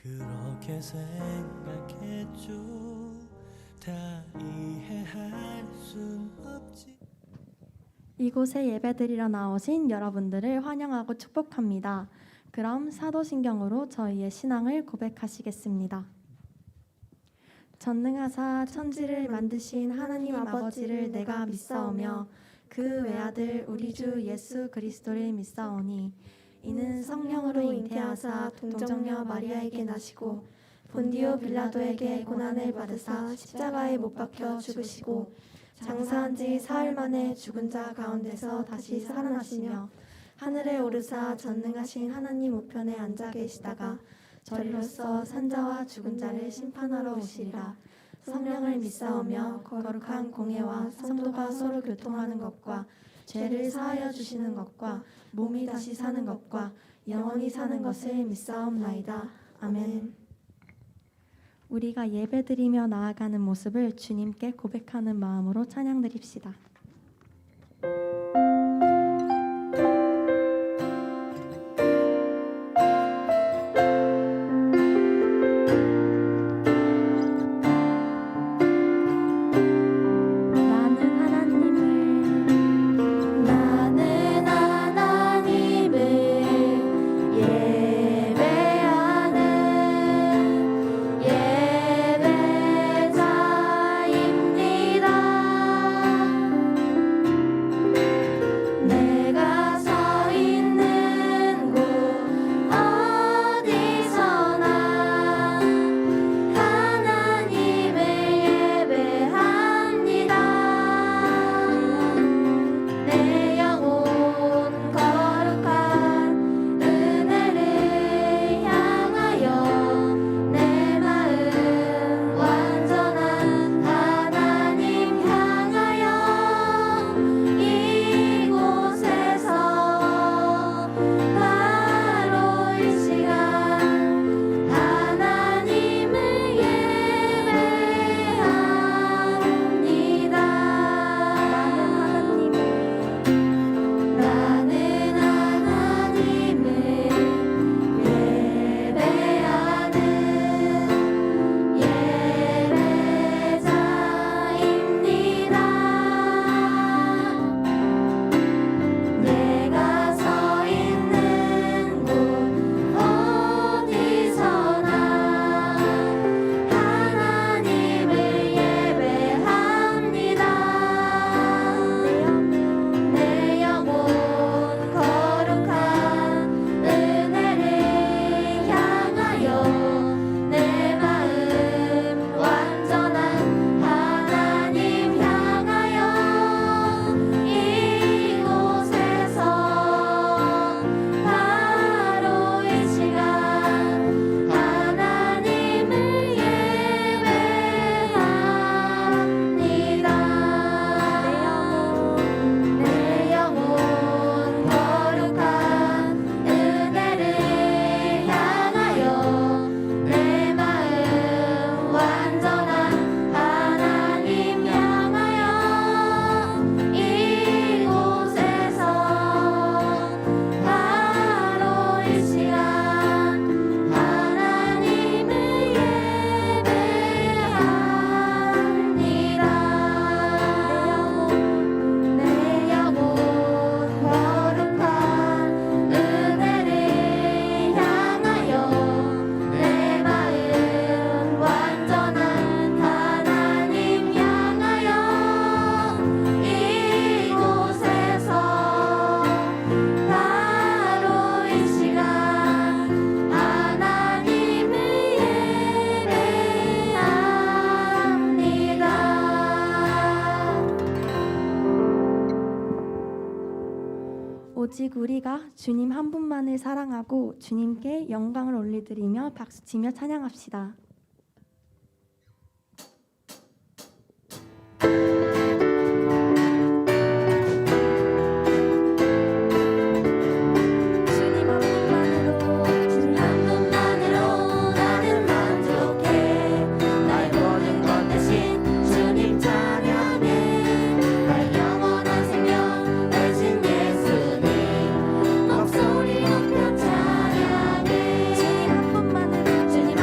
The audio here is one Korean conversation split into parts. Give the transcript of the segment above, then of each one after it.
그렇게 생각했죠. 다 이해할 순 없지. 이곳에 예배드리러 나오신 여러분들을 환영하고 축복합니다. 그럼 사도신경으로 저희의 신앙을 고백하시겠습니다. 전능하사 천지를 만드신 하나님 아버지를 내가 믿사오며 그 외아들 우리 주 예수 그리스도를 믿사오니 이는 성령으로 잉태하사 동정녀 마리아에게 나시고 본디오 빌라도에게 고난을 받으사 십자가에 못 박혀 죽으시고 장사한 지 사흘 만에 죽은 자 가운데서 다시 살아나시며 하늘에 오르사 전능하신 하나님 우편에 앉아 계시다가 저리로서 산자와 죽은 자를 심판하러 오시리라. 성령을 믿사오며 거룩한 공예와 성도가 서로 교통하는 것과 죄를 사하여 주시는 것과 몸이 다시 사는 것과 영원히 사는 것을 믿사옵나이다. 아멘. 우리가 예배드리며 나아가는 모습을 주님께 고백하는 마음으로 찬양드립시다. 오직 우리가 주님 한 분만을 사랑하고 주님께 영광을 올려드리며 박수치며 찬양합시다. 주님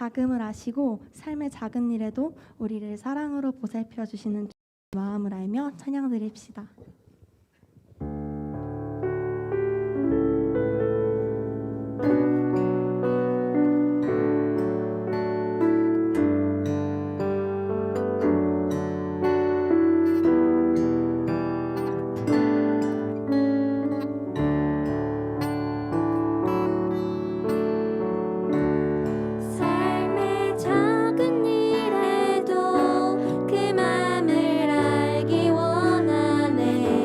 작음을 아시고 삶의 작은 일에도 우리를 사랑으로 보살펴 주시는 마음을 알며 찬양 드립시다. 삶의 작은 일에도 그 맘을 알기 원하네.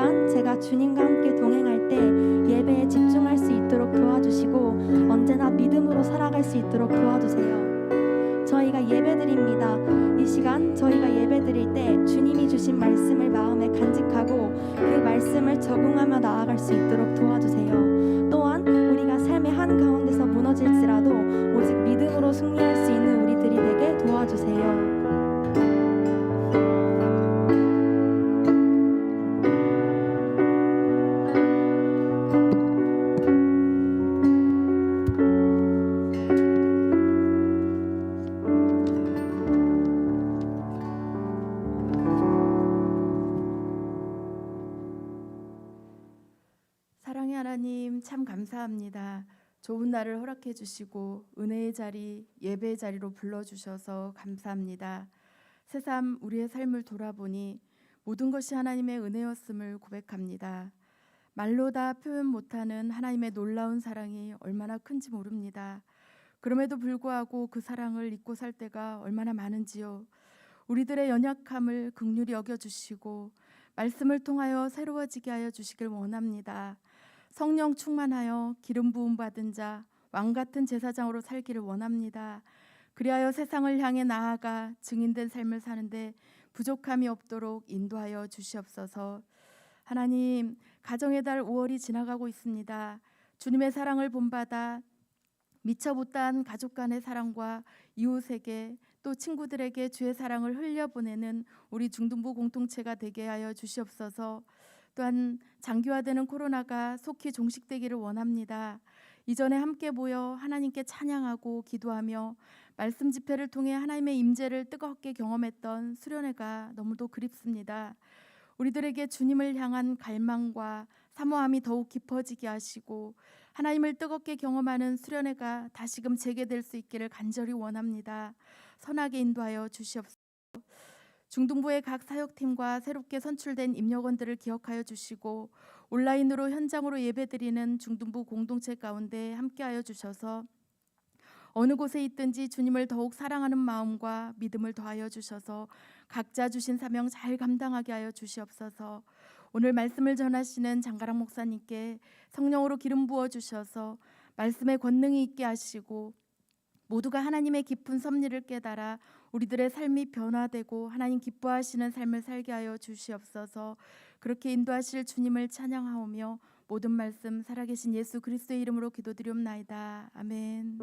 시간 제가 주님과 함께 동행할 때 예배에 집중할 수 있도록 도와주시고 언제나 믿음으로 살아갈 수 있도록 도와주세요. 저희가 예배드립니다. 이 시간 저희가 예배드릴 때 주님이 주신 말씀을 마음에 간직하고 그 말씀을 적용하며 나아갈 수 있도록 도와주세요. 또한 우리가 삶의 한 가운데서 무너질지라도 오직 믿음으로 승리할 수 있는 우리들이 되게 도와주세요. 사랑의 하나님, 참 감사합니다. 좋은 날을 허락해 주시고 은혜의 자리, 예배의 자리로 불러주셔서 감사합니다. 새삼 우리의 삶을 돌아보니 모든 것이 하나님의 은혜였음을 고백합니다. 말로 다 표현 못하는 하나님의 놀라운 사랑이 얼마나 큰지 모릅니다. 그럼에도 불구하고 그 사랑을 잊고 살 때가 얼마나 많은지요. 우리들의 연약함을 긍휼히 여겨주시고 말씀을 통하여 새로워지게 하여 주시길 원합니다. 성령 충만하여 기름 부음 받은 자 왕같은 제사장으로 살기를 원합니다. 그리하여 세상을 향해 나아가 증인된 삶을 사는데 부족함이 없도록 인도하여 주시옵소서. 하나님, 가정의 달 5월이 지나가고 있습니다. 주님의 사랑을 본받아 미처 못다한 가족 간의 사랑과 이웃에게 또 친구들에게 주의 사랑을 흘려보내는 우리 중등부 공동체가 되게 하여 주시옵소서. 또한 장기화되는 코로나가 속히 종식되기를 원합니다. 이전에 함께 모여 하나님께 찬양하고 기도하며 말씀 집회를 통해 하나님의 임재를 뜨겁게 경험했던 수련회가 너무도 그립습니다. 우리들에게 주님을 향한 갈망과 사모함이 더욱 깊어지게 하시고 하나님을 뜨겁게 경험하는 수련회가 다시금 재개될 수 있기를 간절히 원합니다. 선하게 인도하여 주시옵소서. 중등부의 각 사역팀과 새롭게 선출된 임역원들을 기억하여 주시고 온라인으로 현장으로 예배드리는 중등부 공동체 가운데 함께하여 주셔서 어느 곳에 있든지 주님을 더욱 사랑하는 마음과 믿음을 더하여 주셔서 각자 주신 사명 잘 감당하게 하여 주시옵소서. 오늘 말씀을 전하시는 장가랑 목사님께 성령으로 기름 부어 주셔서 말씀의 권능이 있게 하시고 모두가 하나님의 깊은 섭리를 깨달아 우리들의 삶이 변화되고 하나님 기뻐하시는 삶을 살게 하여 주시옵소서. 그렇게 인도하실 주님을 찬양하오며 모든 말씀 살아계신 예수 그리스도의 이름으로 기도드리옵나이다. 아멘.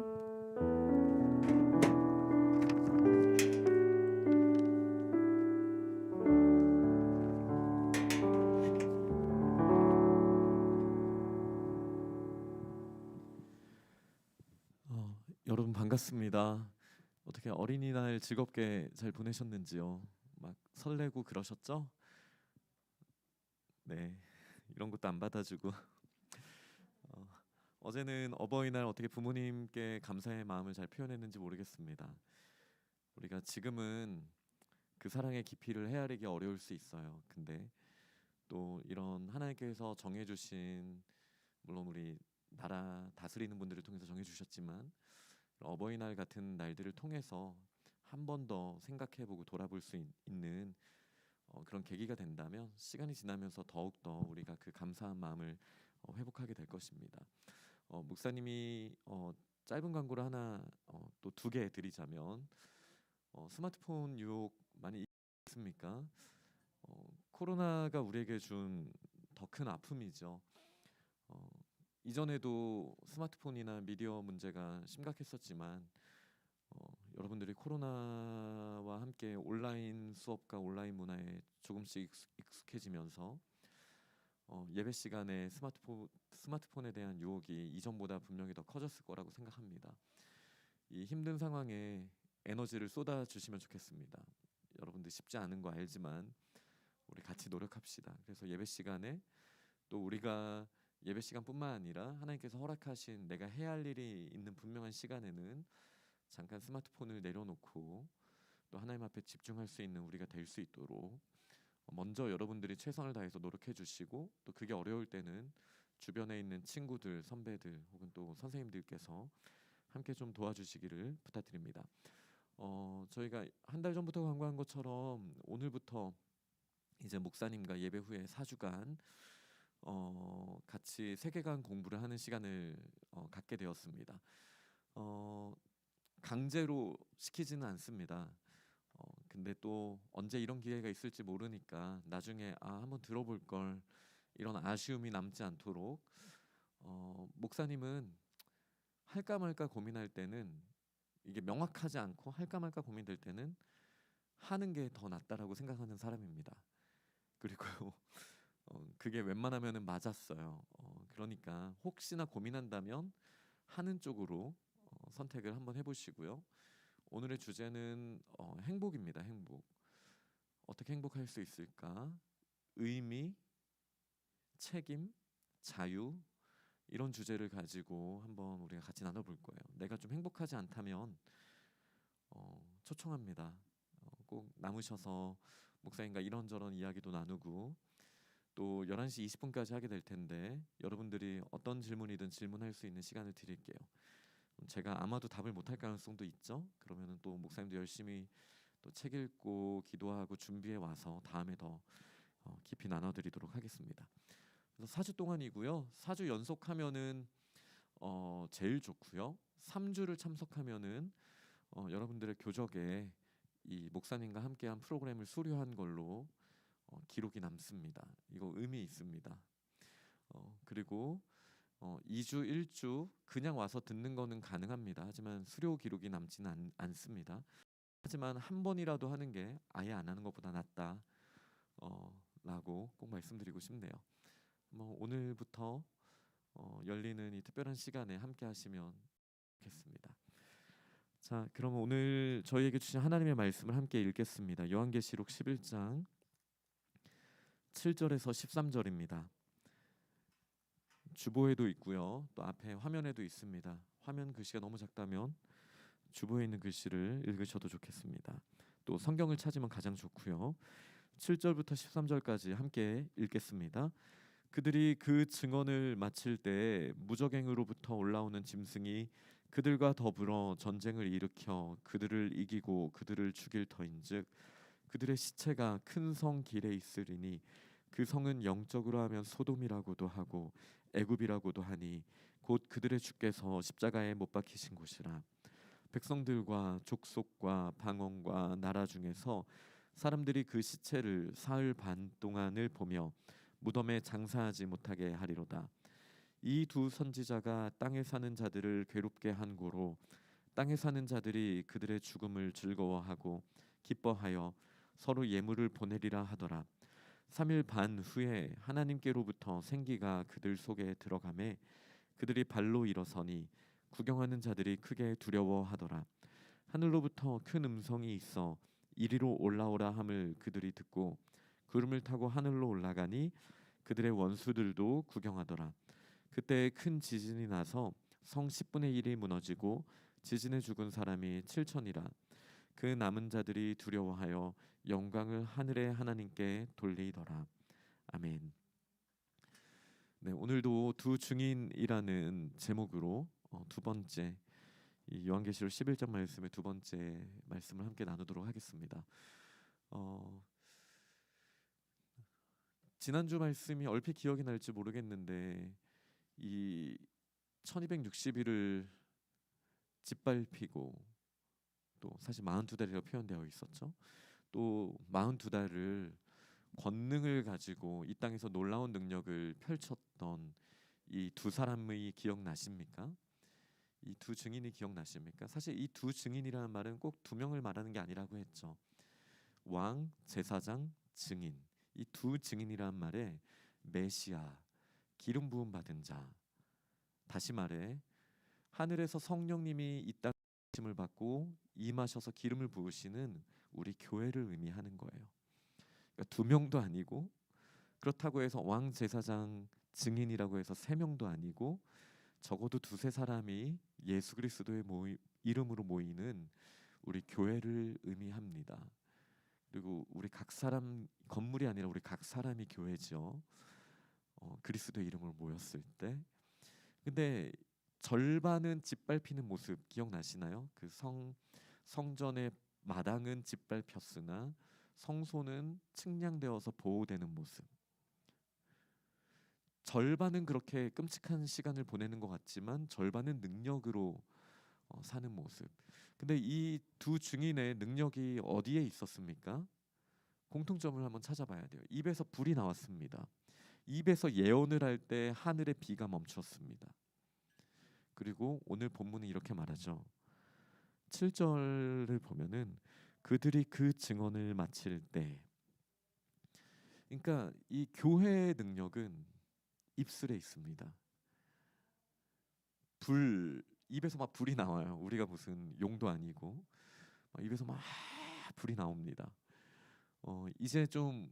여러분 반갑습니다. 어떻게 어린이날 즐겁게 잘 보내셨는지요? 막 설레고 그러셨죠? 네, 이런 것도 안 받아주고 어제는 어버이날 어떻게 부모님께 감사의 마음을 잘 표현했는지 모르겠습니다. 우리가 지금은 그 사랑의 깊이를 헤아리기 어려울 수 있어요. 근데 또 이런 하나님께서 정해주신, 물론 우리 나라 다스리는 분들을 통해서 정해주셨지만 어버이날 같은 날들을 통해서 한 번 더 생각해보고 돌아볼 수 있는 그런 계기가 된다면 시간이 지나면서 더욱더 우리가 그 감사한 마음을 회복하게 될 것입니다. 목사님이 짧은 광고를 하나 또 2개 드리자면 스마트폰 유혹 많이 있습니까? 코로나가 우리에게 준 더 큰 아픔이죠. 이전에도 스마트폰이나 미디어 문제가 심각했었지만 여러분들이 코로나와 함께 온라인 수업과 온라인 문화에 조금씩 익숙해지면서 예배 시간에 스마트폰에 대한 유혹이 이전보다 분명히 더 커졌을 거라고 생각합니다. 이 힘든 상황에 에너지를 쏟아주시면 좋겠습니다. 여러분들 쉽지 않은 거 알지만 우리 같이 노력합시다. 그래서 예배 시간에 또 우리가 예배 시간뿐만 아니라 하나님께서 허락하신 내가 해야 할 일이 있는 분명한 시간에는 잠깐 스마트폰을 내려놓고 또 하나님 앞에 집중할 수 있는 우리가 될 수 있도록 먼저 여러분들이 최선을 다해서 노력해 주시고 또 그게 어려울 때는 주변에 있는 친구들, 선배들 혹은 또 선생님들께서 함께 좀 도와주시기를 부탁드립니다. 저희가 한 달 전부터 광고한 것처럼 오늘부터 이제 목사님과 예배 후에 4주간 같이 세계관 공부를 하는 시간을 갖게 되었습니다. 강제로 시키지는 않습니다. 근데 또 언제 이런 기회가 있을지 모르니까 나중에 한번 들어볼 걸, 이런 아쉬움이 남지 않도록 목사님은 할까 말까 고민할 때는, 이게 명확하지 않고 할까 말까 고민될 때는 하는 게 더 낫다라고 생각하는 사람입니다. 그리고 그게 웬만하면은 맞았어요. 그러니까 혹시나 고민한다면 하는 쪽으로 선택을 한번 해보시고요. 오늘의 주제는 행복입니다. 행복. 어떻게 행복할 수 있을까? 의미, 책임, 자유, 이런 주제를 가지고 한번 우리가 같이 나눠볼 거예요. 내가 좀 행복하지 않다면 초청합니다. 꼭 남으셔서 목사님과 이런저런 이야기도 나누고, 또 11시 20분까지 하게 될 텐데 여러분들이 어떤 질문이든 질문할 수 있는 시간을 드릴게요. 제가 아마도 답을 못할 가능성도 있죠. 그러면은 또 목사님도 열심히 또 책 읽고 기도하고 준비해 와서 다음에 더 깊이 나눠드리도록 하겠습니다. 그래서 4주 동안이고요. 4주 연속하면은 제일 좋고요. 3주를 참석하면은 여러분들의 교적에 이 목사님과 함께한 프로그램을 수료한 걸로 기록이 남습니다. 이거 의미 있습니다. 그리고 2주, 1주 그냥 와서 듣는 거는 가능합니다. 하지만 수료 기록이 남지는 않습니다. 하지만 한 번이라도 하는 게 아예 안 하는 것보다 낫다 라고 꼭 말씀드리고 싶네요. 오늘부터 열리는 이 특별한 시간에 함께 하시면 좋겠습니다. 자, 그럼 오늘 저희에게 주신 하나님의 말씀을 함께 읽겠습니다. 요한계시록 11장 7절에서 13절입니다. 주보에도 있고요. 또 앞에 화면에도 있습니다. 화면 글씨가 너무 작다면 주보에 있는 글씨를 읽으셔도 좋겠습니다. 또 성경을 찾으면 가장 좋고요. 7절부터 13절까지 함께 읽겠습니다. 그들이 그 증언을 마칠 때 무적행으로부터 올라오는 짐승이 그들과 더불어 전쟁을 일으켜 그들을 이기고 그들을 죽일 터인즉 그들의 시체가 큰 성 길에 있으리니 그 성은 영적으로 하면 소돔이라고도 하고 애굽이라고도 하니 곧 그들의 주께서 십자가에 못 박히신 곳이라. 백성들과 족속과 방언과 나라 중에서 사람들이 그 시체를 사흘 반 동안을 보며 무덤에 장사하지 못하게 하리로다. 이 두 선지자가 땅에 사는 자들을 괴롭게 한 고로 땅에 사는 자들이 그들의 죽음을 즐거워하고 기뻐하여 서로 예물을 보내리라 하더라. 3일 반 후에 하나님께로부터 생기가 그들 속에 들어가매 그들이 발로 일어서니 구경하는 자들이 크게 두려워하더라. 하늘로부터 큰 음성이 있어 이리로 올라오라 함을 그들이 듣고 구름을 타고 하늘로 올라가니 그들의 원수들도 구경하더라. 그때 큰 지진이 나서 성 10분의 1이 무너지고 지진에 죽은 사람이 7천이라. 그 남은 자들이 두려워하여 영광을 하늘의 하나님께 돌리더라. 아멘. 네, 오늘도 두 증인이라는 제목으로 두 번째 이 요한계시록 11장 말씀의 두 번째 말씀을 함께 나누도록 하겠습니다. 지난주 말씀이 얼핏 기억이 날지 모르겠는데 이 1260일을 짓밟히고, 또 사실 42달이라고 표현되어 있었죠. 또 42달을 권능을 가지고 이 땅에서 놀라운 능력을 펼쳤던 이 두 사람의 기억나십니까? 이 두 증인이 기억나십니까? 사실 이 두 증인이라는 말은 꼭 두 명을 말하는 게 아니라고 했죠. 왕, 제사장, 증인. 이 두 증인이란 말에 메시아, 기름 부음 받은 자, 다시 말해 하늘에서 성령님이 이 땅에 심을 받고 임하셔서 기름을 부으시는 우리 교회를 의미하는 거예요. 그러니까 두 명도 아니고, 그렇다고 해서 왕, 제사장, 증인이라고 해서 세 명도 아니고, 적어도 두세 사람이 예수 그리스도의 이름으로 모이는 우리 교회를 의미합니다. 그리고 우리 각 사람, 건물이 아니라 우리 각 사람이 교회죠. 그리스도의 이름으로 모였을 때. 근데 절반은 짓밟히는 모습 기억나시나요? 그 성전의 마당은 짓밟혔으나 성소는 측량되어서 보호되는 모습. 절반은 그렇게 끔찍한 시간을 보내는 것 같지만 절반은 능력으로 사는 모습. 근데 이 두 증인의 능력이 어디에 있었습니까? 공통점을 한번 찾아봐야 돼요. 입에서 불이 나왔습니다. 입에서 예언을 할 때 하늘의 비가 멈췄습니다. 그리고 오늘 본문은 이렇게 말하죠. 7절을 보면은 그들이 그 증언을 마칠 때, 그러니까 이 교회의 능력은 입술에 있습니다. 입에서 막 불이 나와요. 우리가 무슨 용도 아니고 막 입에서 막 불이 나옵니다. 이제 좀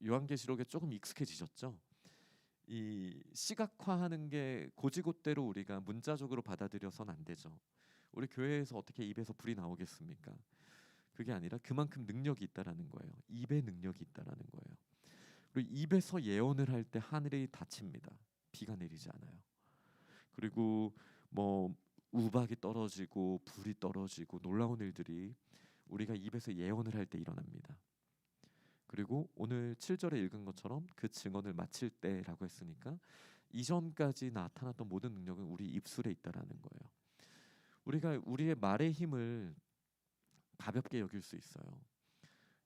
요한계시록에 조금 익숙해지셨죠? 이 시각화하는 게 고지곳대로 우리가 문자적으로 받아들여서는 안 되죠. 우리 교회에서 어떻게 입에서 불이 나오겠습니까? 그게 아니라 그만큼 능력이 있다라는 거예요. 입에 능력이 있다라는 거예요. 그리고 입에서 예언을 할 때 하늘이 닫힙니다. 비가 내리지 않아요. 그리고 뭐 우박이 떨어지고 불이 떨어지고 놀라운 일들이 우리가 입에서 예언을 할 때 일어납니다. 그리고 오늘 7절에 읽은 것처럼 그 증언을 마칠 때라고 했으니까 이전까지 나타났던 모든 능력은 우리 입술에 있다라는 거예요. 우리가 우리의 말의 힘을 가볍게 여길 수 있어요.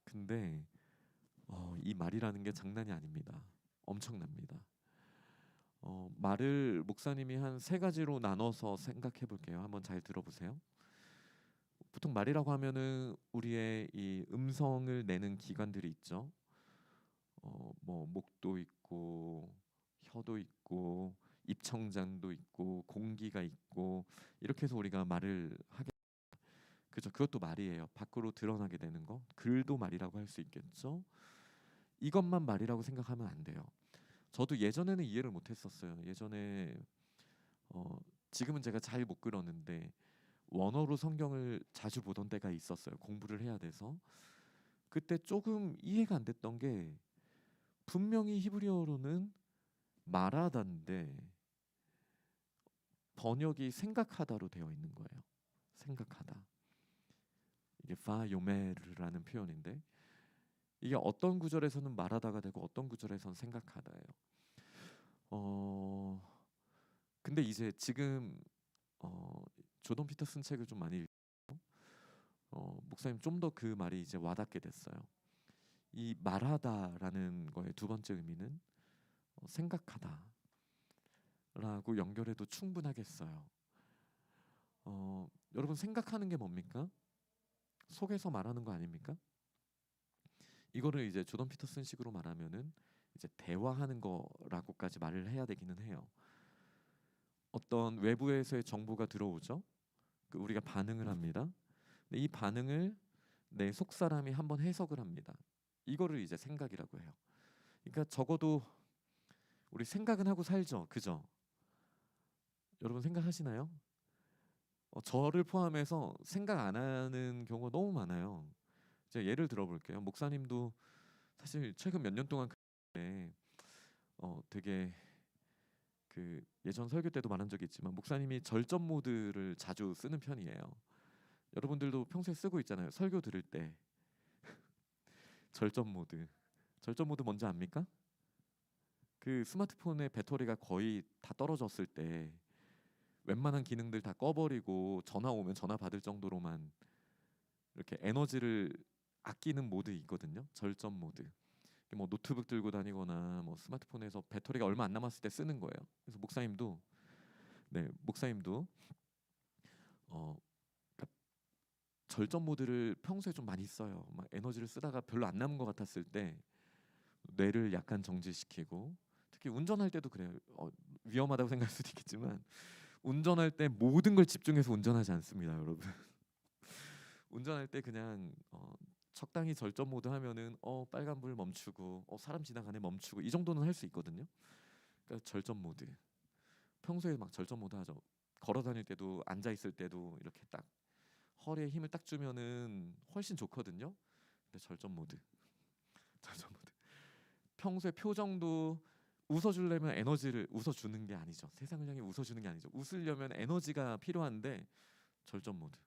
근데 이 말이라는 게 장난이 아닙니다. 엄청납니다. 말을 목사님이 한 3가지로 나눠서 생각해 볼게요. 한번 잘 들어보세요. 보통 말이라고 하면은 우리의 이 음성을 내는 기관들이 있죠. 뭐 목도 있고 혀도 있고 입청장도 있고 공기가 있고 이렇게 해서 우리가 말을 하게, 그죠? 그것도 말이에요. 밖으로 드러나게 되는 거. 글도 말이라고 할 수 있겠죠. 이것만 말이라고 생각하면 안 돼요. 저도 예전에는 이해를 못했었어요. 예전에 지금은 제가 잘 못 그러는데 원어로 성경을 자주 보던 때가 있었어요. 공부를 해야 돼서. 그때 조금 이해가 안 됐던 게 분명히 히브리어로는 말하다인데 번역이 생각하다로 되어 있는 거예요. 생각하다. 이게 바요메르라는 표현인데 이게 어떤 구절에서는 말하다가 되고 어떤 구절에서는 생각하다예요. 근데 이제 지금 조던 피터슨 책을 좀 많이 읽고 목사님 좀 더 그 말이 이제 와닿게 됐어요. 이 말하다라는 거의 두 번째 의미는 생각하다라고 연결해도 충분하겠어요. 여러분 생각하는 게 뭡니까? 속에서 말하는 거 아닙니까? 이거를 이제 조던 피터슨 식으로 말하면은 이제 대화하는 거라고까지 말을 해야 되기는 해요. 어떤 외부에서의 정보가 들어오죠. 우리가 반응을 합니다. 근데 이 반응을 내 속사람이 한번 해석을 합니다. 이거를 이제 생각이라고 해요. 그러니까 적어도 우리 생각은 하고 살죠, 그죠? 여러분 생각하시나요? 저를 포함해서 생각 안 하는 경우가 너무 많아요. 제가 예를 들어볼게요. 목사님도 사실 최근 몇 년 동안 되게 그 예전 설교 때도 말한 적이 있지만 목사님이 절전 모드를 자주 쓰는 편이에요. 여러분들도 평소에 쓰고 있잖아요. 설교 들을 때 절전 모드. 절전 모드 뭔지 압니까? 그 스마트폰의 배터리가 거의 다 떨어졌을 때 웬만한 기능들 다 꺼버리고 전화 오면 전화 받을 정도로만 이렇게 에너지를 아끼는 모드 있거든요. 절전 모드. 뭐 노트북 들고 다니거나 뭐 스마트폰에서 배터리가 얼마 안 남았을 때 쓰는 거예요. 그래서 목사님도 그러니까 절전 모드를 평소에 좀 많이 써요. 막 에너지를 쓰다가 별로 안 남은 것 같았을 때 뇌를 약간 정지시키고, 특히 운전할 때도 그래요. 위험하다고 생각할 수도 있겠지만 운전할 때 모든 걸 집중해서 운전하지 않습니다, 여러분. 운전할 때 그냥 적당히 절전 모드 하면은 빨간불 멈추고 사람 지나가네 멈추고 이 정도는 할 수 있거든요. 그러니까 절전 모드. 평소에 막 절전 모드 하죠. 걸어 다닐 때도 앉아 있을 때도 이렇게 딱 허리에 힘을 딱 주면은 훨씬 좋거든요. 근데 절전 모드. 절전 모드. 평소에 표정도 웃어주려면 에너지를 웃어주는 게 아니죠. 세상을 향해 웃어주는 게 아니죠. 웃으려면 에너지가 필요한데 절전 모드.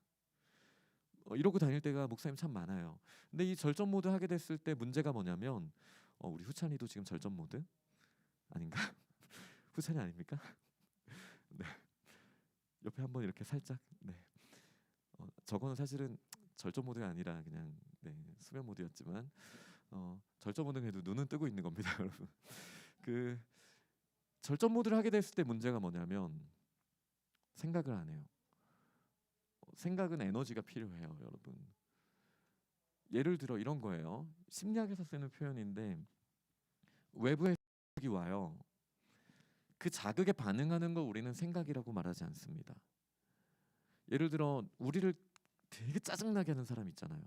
이러고 다닐 때가 목사님 참 많아요. 근데 이 절전 모드 하게 됐을 때 문제가 뭐냐면 우리 후찬이도 지금 절전 모드 아닌가? 후찬이 아닙니까? 네. 옆에 한번 이렇게 살짝 네. 저거는 사실은 절전 모드가 아니라 그냥 네, 수면 모드였지만 절전 모드는 해도 눈은 뜨고 있는 겁니다, 여러분. 그 절전 모드를 하게 됐을 때 문제가 뭐냐면 생각을 안 해요. 생각은 에너지가 필요해요, 여러분. 예를 들어 이런 거예요. 심리학에서 쓰는 표현인데 외부의 자극이 와요. 그 자극에 반응하는 걸 우리는 생각이라고 말하지 않습니다. 예를 들어 우리를 되게 짜증나게 하는 사람 있잖아요.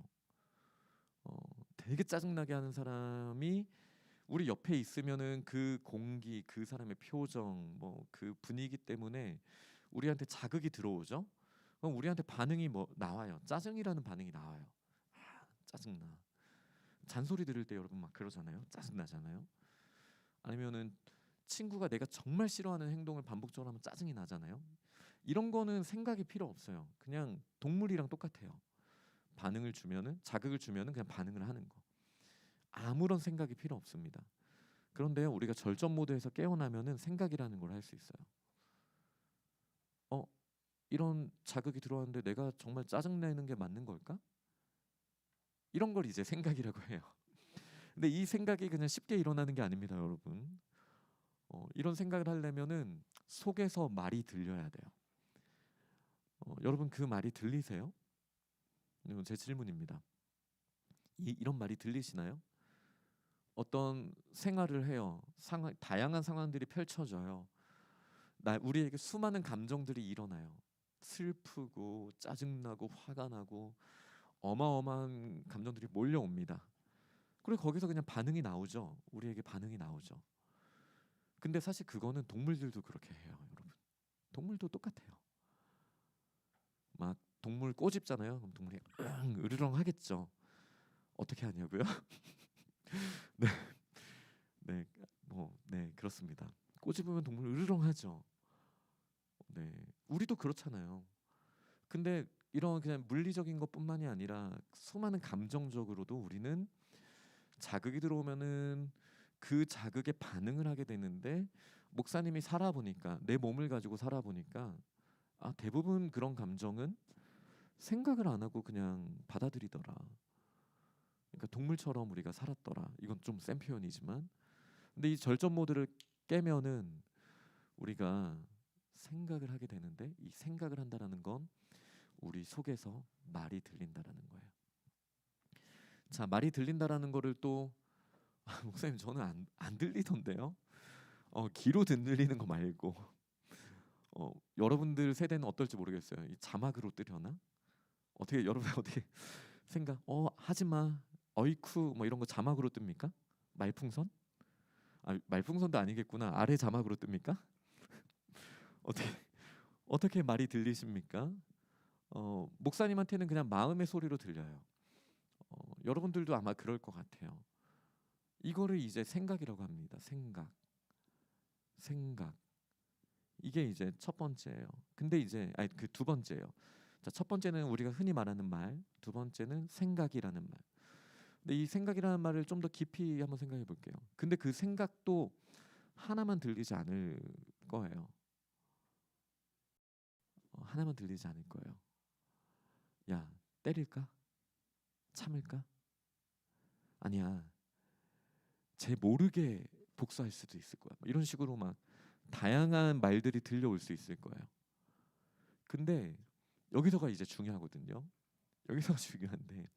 되게 짜증나게 하는 사람이 우리 옆에 있으면은 그 공기, 그 사람의 표정, 뭐 그 분위기 때문에 우리한테 자극이 들어오죠. 그럼 우리한테 반응이 뭐 나와요. 짜증이라는 반응이 나와요. 짜증나. 잔소리 들을 때 여러분 막 그러잖아요. 짜증나잖아요. 아니면은 친구가 내가 정말 싫어하는 행동을 반복적으로 하면 짜증이 나잖아요. 이런 거는 생각이 필요 없어요. 그냥 동물이랑 똑같아요. 반응을 주면은 자극을 주면은 그냥 반응을 하는 거. 아무런 생각이 필요 없습니다. 그런데요, 우리가 절전 모드에서 깨어나면은 생각이라는 걸 할 수 있어요. 이런 자극이 들어왔는데 내가 정말 짜증내는 게 맞는 걸까? 이런 걸 이제 생각이라고 해요. 근데 이 생각이 그냥 쉽게 일어나는 게 아닙니다, 여러분. 이런 생각을 하려면은 속에서 말이 들려야 돼요. 여러분 그 말이 들리세요? 이건 제 질문입니다. 이런 말이 들리시나요? 어떤 생활을 해요. 다양한 상황들이 펼쳐져요. 우리에게 수많은 감정들이 일어나요. 슬프고 짜증나고 화가 나고 어마어마한 감정들이 몰려옵니다. 그리고 거기서 그냥 반응이 나오죠. 우리에게 반응이 나오죠. 근데 사실 그거는 동물들도 그렇게 해요, 여러분. 동물도 똑같아요. 막 동물 꼬집잖아요. 그럼 동물이 으르렁 하겠죠. 어떻게 하냐고요? 네, 네, 네 그렇습니다. 꼬집으면 동물 으르렁 하죠. 네, 우리도 그렇잖아요. 근데 이런 그냥 물리적인 것뿐만이 아니라 수많은 감정적으로도 우리는 자극이 들어오면은 그 자극에 반응을 하게 되는데 목사님이 살아보니까 내 몸을 가지고 살아보니까 대부분 그런 감정은 생각을 안 하고 그냥 받아들이더라. 그러니까 동물처럼 우리가 살았더라. 이건 좀 센 표현이지만 근데 이 절전 모드를 깨면은 우리가 생각을 하게 되는데 이 생각을 한다라는 건 우리 속에서 말이 들린다라는 거예요. 자, 말이 들린다라는 거를 또 목사님 저는 안 들리던데요. 귀로 들리는 거 말고 여러분들 세대는 어떨지 모르겠어요. 이 자막으로 뜨려나? 여러분 어떻게 생각? 하지 마. 어이쿠 뭐 이런 거 자막으로 뜹니까? 말풍선? 말풍선도 아니겠구나. 아래 자막으로 뜹니까? 어떻게 말이 들리십니까? 목사님한테는 그냥 마음의 소리로 들려요. 여러분들도 아마 그럴 것 같아요. 이거를 이제 생각이라고 합니다. 생각. 이게 이제 첫 번째예요. 근데 이제 그 두 번째예요. 자, 첫 번째는 우리가 흔히 말하는 말, 두 번째는 생각이라는 말. 근데 이 생각이라는 말을 좀 더 깊이 한번 생각해 볼게요. 근데 그 생각도 하나만 들리지 않을 거예요. 하나만 들리지 않을 거예요. 야, 때릴까? 참을까? 아니야. 쟤 모르게 복수할 수도 있을 거야. 이런 식으로 막 다양한 말들이 들려올 수 있을 거예요. 근데 여기서가 이제 중요하거든요. 여기서가 중요한데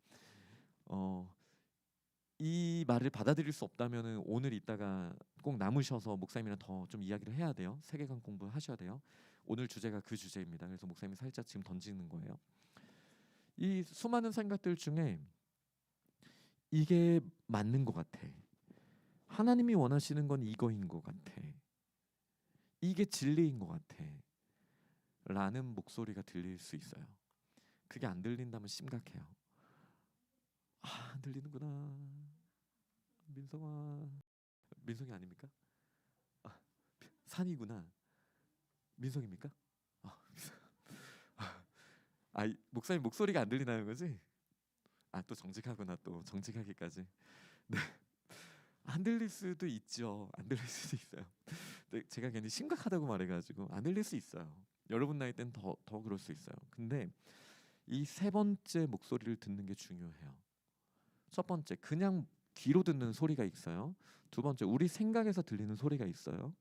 이 말을 받아들일 수 없다면은 오늘 이따가 꼭 남으셔서 목사님이랑 더 좀 이야기를 해야 돼요. 세계관 공부하셔야 돼요. 오늘 주제가 그 주제입니다. 그래서 목사님이 살짝 지금 던지는 거예요. 이 수많은 생각들 중에 이게 맞는 것 같아. 하나님이 원하시는 건 이거인 것 같아. 이게 진리인 것 같아. 라는 목소리가 들릴 수 있어요. 그게 안 들린다면 심각해요. 안 들리는구나. 민성이 아닙니까? 산이구나. 민성입니까? 목사님 목소리가 안 들리나요, 거지? 또 정직하구나, 또 정직하기까지. 네. 안 들릴 수도 있죠. 안 들릴 수도 있어요. 근데 제가 괜히 심각하다고 말해가지고 안 들릴 수 있어요. 여러분 나이 때는 더 그럴 수 있어요. 근데 이 세 번째 목소리를 듣는 게 중요해요. 첫 번째, 그냥 귀로 듣는 소리가 있어요. 두 번째, 우리 생각에서 들리는 소리가 있어요.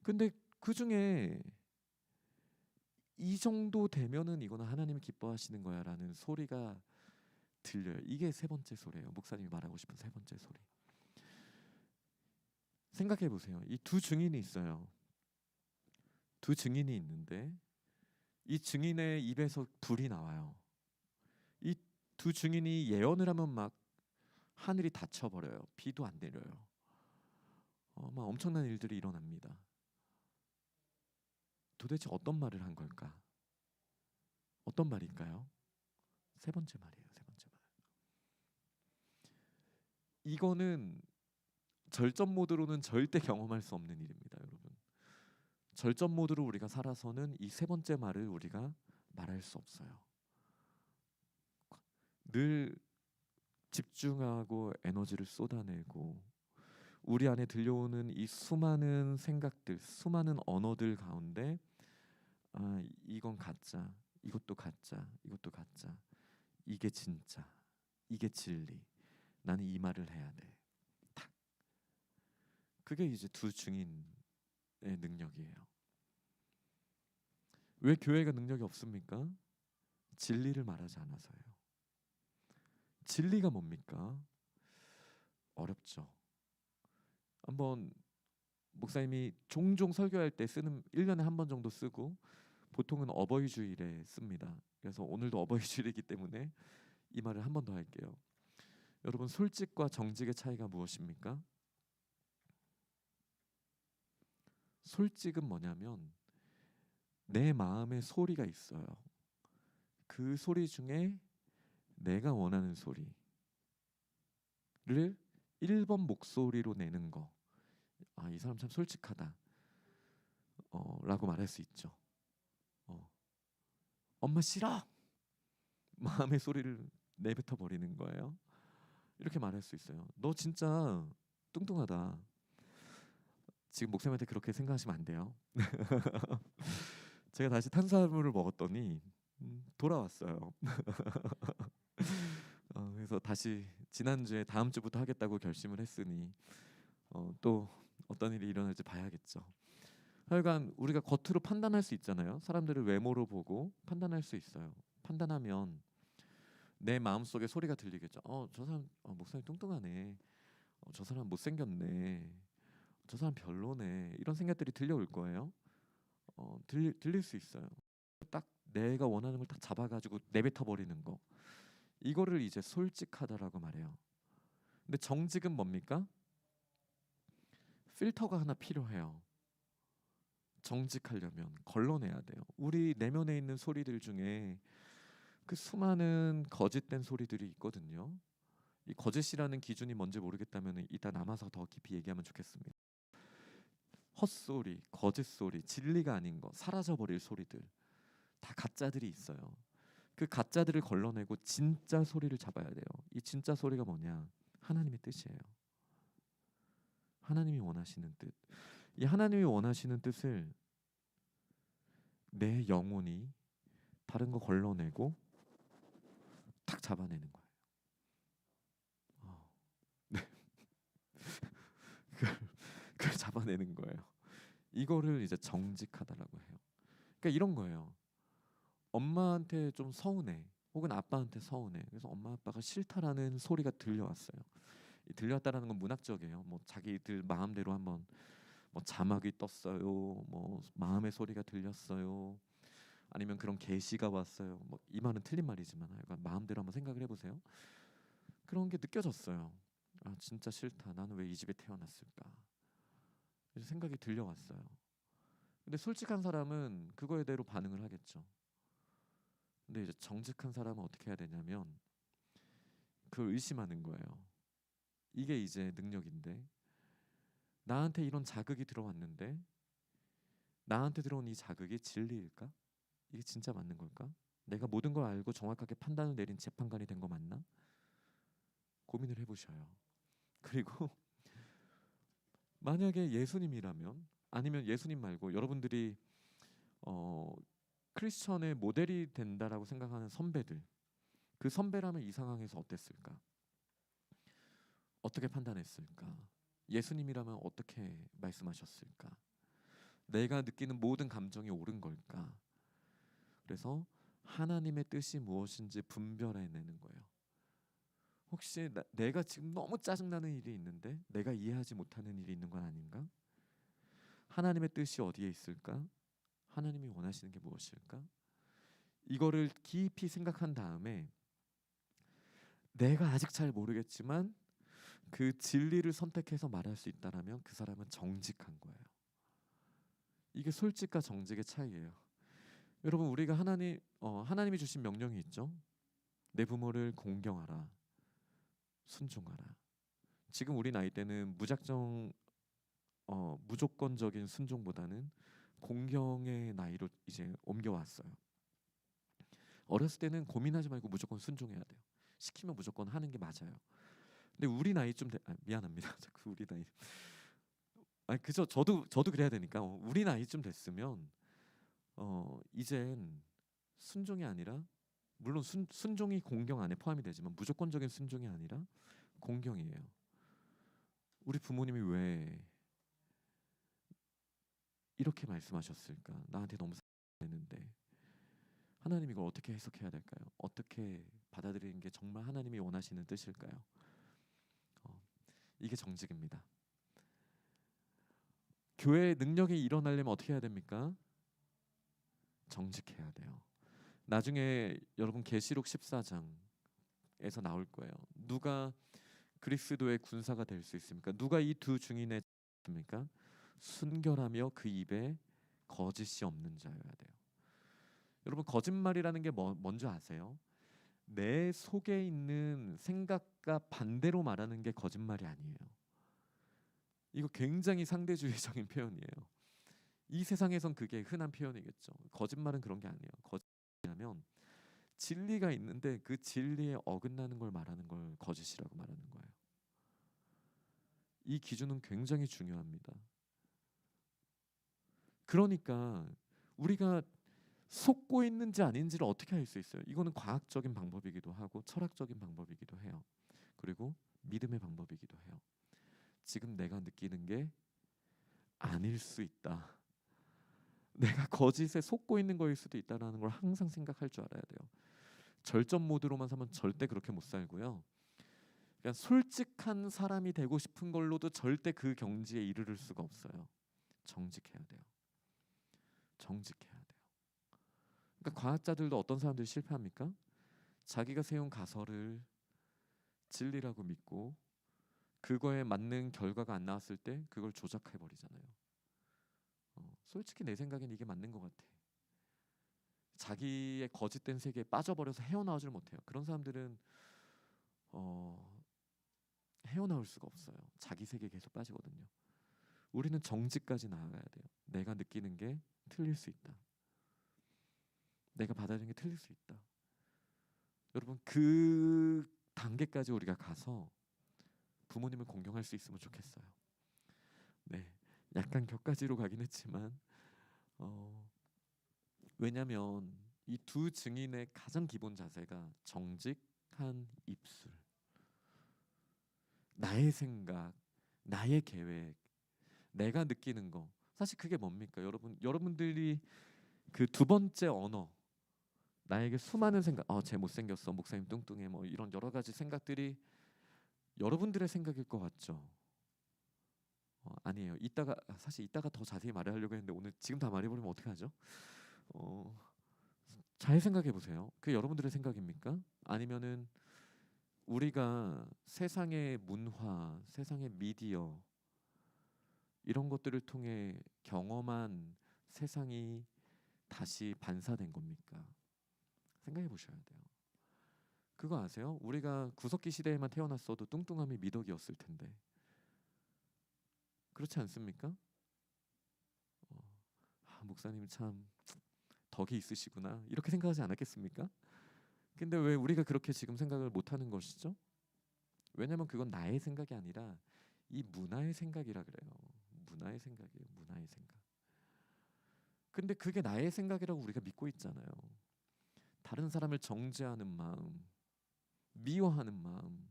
근데 그 중에 이 정도 되면은 이거는 하나님이 기뻐하시는 거야라는 소리가 들려요. 이게 세 번째 소리예요. 목사님이 말하고 싶은 세 번째 소리. 생각해 보세요. 이 두 증인이 있어요. 두 증인이 있는데 이 증인의 입에서 불이 나와요. 이 두 증인이 예언을 하면 막 하늘이 닫혀버려요. 비도 안 내려요. 막 엄청난 일들이 일어납니다. 도대체 어떤 말을 한 걸까? 어떤 말일까요? 세 번째 말이에요. 세 번째 말. 이거는 절전 모드로는 절대 경험할 수 없는 일입니다, 여러분. 절전 모드로 우리가 살아서는 이 세 번째 말을 우리가 말할 수 없어요. 늘 집중하고 에너지를 쏟아내고 우리 안에 들려오는 이 수많은 생각들, 수많은 언어들 가운데 이건 가짜, 이것도 가짜, 이것도 가짜, 이게 진짜, 이게 진리, 나는 이 말을 해야 돼. 탁. 그게 이제 두 증인의 능력이에요. 왜 교회가 능력이 없습니까? 진리를 말하지 않아서요. 진리가 뭡니까? 어렵죠. 한번 목사님이 종종 설교할 때 쓰는 1년에 한 번 정도 쓰고 보통은 어버이 주일에 씁니다. 그래서 오늘도 어버이 주일이기 때문에 이 말을 한 번 더 할게요. 여러분, 솔직과 정직의 차이가 무엇입니까? 솔직은 뭐냐면 내 마음에 소리가 있어요. 그 소리 중에 내가 원하는 소리를 1번 목소리로 내는 거. 이 사람 참 솔직하다 라고 말할 수 있죠. 엄마 싫어! 마음의 소리를 내뱉어 버리는 거예요. 이렇게 말할 수 있어요. 너 진짜 뚱뚱하다. 지금 목사님한테 그렇게 생각하시면 안 돼요. 제가 다시 탄수화물을 먹었더니 돌아왔어요. 그래서 다시 지난주에 다음 주부터 하겠다고 결심을 했으니 또 어떤 일이 일어날지 봐야겠죠. 하여간 우리가 겉으로 판단할 수 있잖아요. 사람들을 외모로 보고 판단할 수 있어요. 판단하면 내 마음속에 소리가 들리겠죠. 저 사람 목사님 뚱뚱하네. 저 사람 못생겼네. 저 사람 별로네. 이런 생각들이 들려올 거예요. 들릴 수 있어요. 딱 내가 원하는 걸 딱 잡아가지고 내뱉어 버리는 거. 이거를 이제 솔직하다라고 말해요. 근데 정직은 뭡니까? 필터가 하나 필요해요. 정직하려면 걸러내야 돼요. 우리 내면에 있는 소리들 중에 그 수많은 거짓된 소리들이 있거든요. 이 거짓이라는 기준이 뭔지 모르겠다면 이따 남아서 더 깊이 얘기하면 좋겠습니다. 헛소리, 거짓소리, 진리가 아닌 거, 사라져버릴 소리들 다 가짜들이 있어요. 그 가짜들을 걸러내고 진짜 소리를 잡아야 돼요. 이 진짜 소리가 뭐냐? 하나님의 뜻이에요. 하나님이 원하시는 뜻. 이 하나님이 원하시는 뜻을 내 영혼이 다른 거 걸러내고 탁 잡아내는 거예요. 네. 그걸 잡아내는 거예요. 이거를 이제 정직하다라고 해요. 그러니까 이런 거예요. 엄마한테 좀 서운해, 혹은 아빠한테 서운해. 그래서 엄마 아빠가 싫다라는 소리가 들려왔어요. 들려왔다라는 건 문학적이에요. 뭐 자기들 마음대로 한번 뭐 자막이 떴어요. 뭐 마음의 소리가 들렸어요. 아니면 그런 계시가 왔어요. 뭐 이 말은 틀린 말이지만 하여간 마음대로 한번 생각을 해보세요. 그런 게 느껴졌어요. 진짜 싫다. 나는 왜 이 집에 태어났을까? 그래서 생각이 들려왔어요. 근데 솔직한 사람은 그거에 대로 반응을 하겠죠. 근데 이제 정직한 사람은 어떻게 해야 되냐면 그걸 의심하는 거예요. 이게 이제 능력인데, 나한테 이런 자극이 들어왔는데 나한테 들어온 이 자극이 진리일까? 이게 진짜 맞는 걸까? 내가 모든 걸 알고 정확하게 판단을 내린 재판관이 된 거 맞나? 고민을 해보셔요. 그리고 만약에 예수님이라면, 아니면 예수님 말고 여러분들이 크리스천의 모델이 된다라고 생각하는 선배들, 그 선배라면 이 상황에서 어땠을까? 어떻게 판단했을까? 예수님이라면 어떻게 말씀하셨을까? 내가 느끼는 모든 감정이 옳은 걸까? 그래서 하나님의 뜻이 무엇인지 분별해내는 거예요. 혹시 내가 지금 너무 짜증나는 일이 있는데 내가 이해하지 못하는 일이 있는 건 아닌가? 하나님의 뜻이 어디에 있을까? 하나님이 원하시는 게 무엇일까? 이거를 깊이 생각한 다음에 내가 아직 잘 모르겠지만 그 진리를 선택해서 말할 수 있다라면 그 사람은 정직한 거예요. 이게 솔직과 정직의 차이예요. 여러분, 우리가 하나님이 주신 명령이 있죠. 내 부모를 공경하라, 순종하라. 지금 우리 나이 때는 무조건적인 순종보다는 공경의 나이로 이제 옮겨왔어요. 어렸을 때는 고민하지 말고 무조건 순종해야 돼요. 시키면 무조건 하는 게 맞아요. 근데 우리 나이 미안합니다. 자꾸 우리 나이. 그죠? 저도 그래야 되니까 우리 나이쯤 됐으면 이젠 순종이 아니라, 물론 순종이 공경 안에 포함이 되지만 무조건적인 순종이 아니라 공경이에요. 우리 부모님이 왜 이렇게 말씀하셨을까? 나한테 너무 했는데 하나님 이걸 어떻게 해석해야 될까요? 어떻게 받아들이는 게 정말 하나님이 원하시는 뜻일까요? 이게 정직입니다. 교회의 능력이 일어나려면 어떻게 해야 됩니까? 정직해야 돼요. 나중에 여러분 계시록 14장에서 나올 거예요. 누가 그리스도의 군사가 될 수 있습니까? 누가 이 두 증인의 있습니까? 순결하며 그 입에 거짓이 없는 자여야 돼요. 여러분, 거짓말이라는 게 뭔지 아세요? 내 속에 있는 생각과 반대로 말하는 게 거짓말이 아니에요. 이거 굉장히 상대주의적인 표현이에요. 이 세상에선 그게 흔한 표현이겠죠. 거짓말은 그런 게 아니에요. 거짓말이라면 진리가 있는데 그 진리에 어긋나는 걸 말하는 걸 거짓이라고 말하는 거예요. 이 기준은 굉장히 중요합니다. 그러니까 우리가 속고 있는지 아닌지를 어떻게 알 수 있어요? 이거는 과학적인 방법이기도 하고 철학적인 방법이기도 해요. 그리고 믿음의 방법이기도 해요. 지금 내가 느끼는 게 아닐 수 있다. 내가 거짓에 속고 있는 거일 수도 있다라는 걸 항상 생각할 줄 알아야 돼요. 절전 모드로만 살면 절대 그렇게 못 살고요. 그러니까 솔직한 사람이 되고 싶은 걸로도 절대 그 경지에 이르를 수가 없어요. 정직해야 돼요. 정직해야 돼요. 그러니까 과학자들도 어떤 사람들이 실패합니까? 자기가 세운 가설을 진리라고 믿고 그거에 맞는 결과가 안 나왔을 때 그걸 조작해 버리잖아요. 솔직히 내 생각엔 이게 맞는 것 같아. 자기의 거짓된 세계에 빠져버려서 헤어나오질 못해요. 그런 사람들은 헤어나올 수가 없어요. 자기 세계에 계속 빠지거든요. 우리는 정직까지 나아가야 돼요. 내가 느끼는 게 틀릴 수 있다. 내가 받아들이는 게 틀릴 수 있다. 여러분, 그 단계까지 우리가 가서 부모님을 공경할 수 있으면 좋겠어요. 네, 약간 격가지로 가긴 했지만 왜냐하면 이 두 증인의 가장 기본 자세가 정직한 입술, 나의 생각, 나의 계획, 내가 느끼는 거. 사실 그게 뭡니까? 여러분들이 그 두 번째 언어, 나에게 수많은 생각, 쟤 못생겼어, 목사님 뚱뚱해, 뭐 이런 여러 가지 생각들이 여러분들의 생각일 것 같죠? 아니에요. 이따가 더 자세히 말하려고 했는데 오늘 지금 다 말해버리면 어떡하죠? 잘 생각해 보세요. 그게 여러분들의 생각입니까? 아니면은 우리가 세상의 문화, 세상의 미디어 이런 것들을 통해 경험한 세상이 다시 반사된 겁니까? 생각해 보셔야 돼요. 그거 아세요? 우리가 구석기 시대에만 태어났어도 뚱뚱함이 미덕이었을 텐데 그렇지 않습니까? 목사님 참 덕이 있으시구나 이렇게 생각하지 않았겠습니까? 근데 왜 우리가 그렇게 지금 생각을 못하는 것이죠? 왜냐하면 그건 나의 생각이 아니라 이 문화의 생각이라 그래요. 문화의 생각이에요. 문화의 생각. 근데 그게 나의 생각이라고 우리가 믿고 있잖아요. 다른 사람을 정죄하는 마음, 미워하는 마음,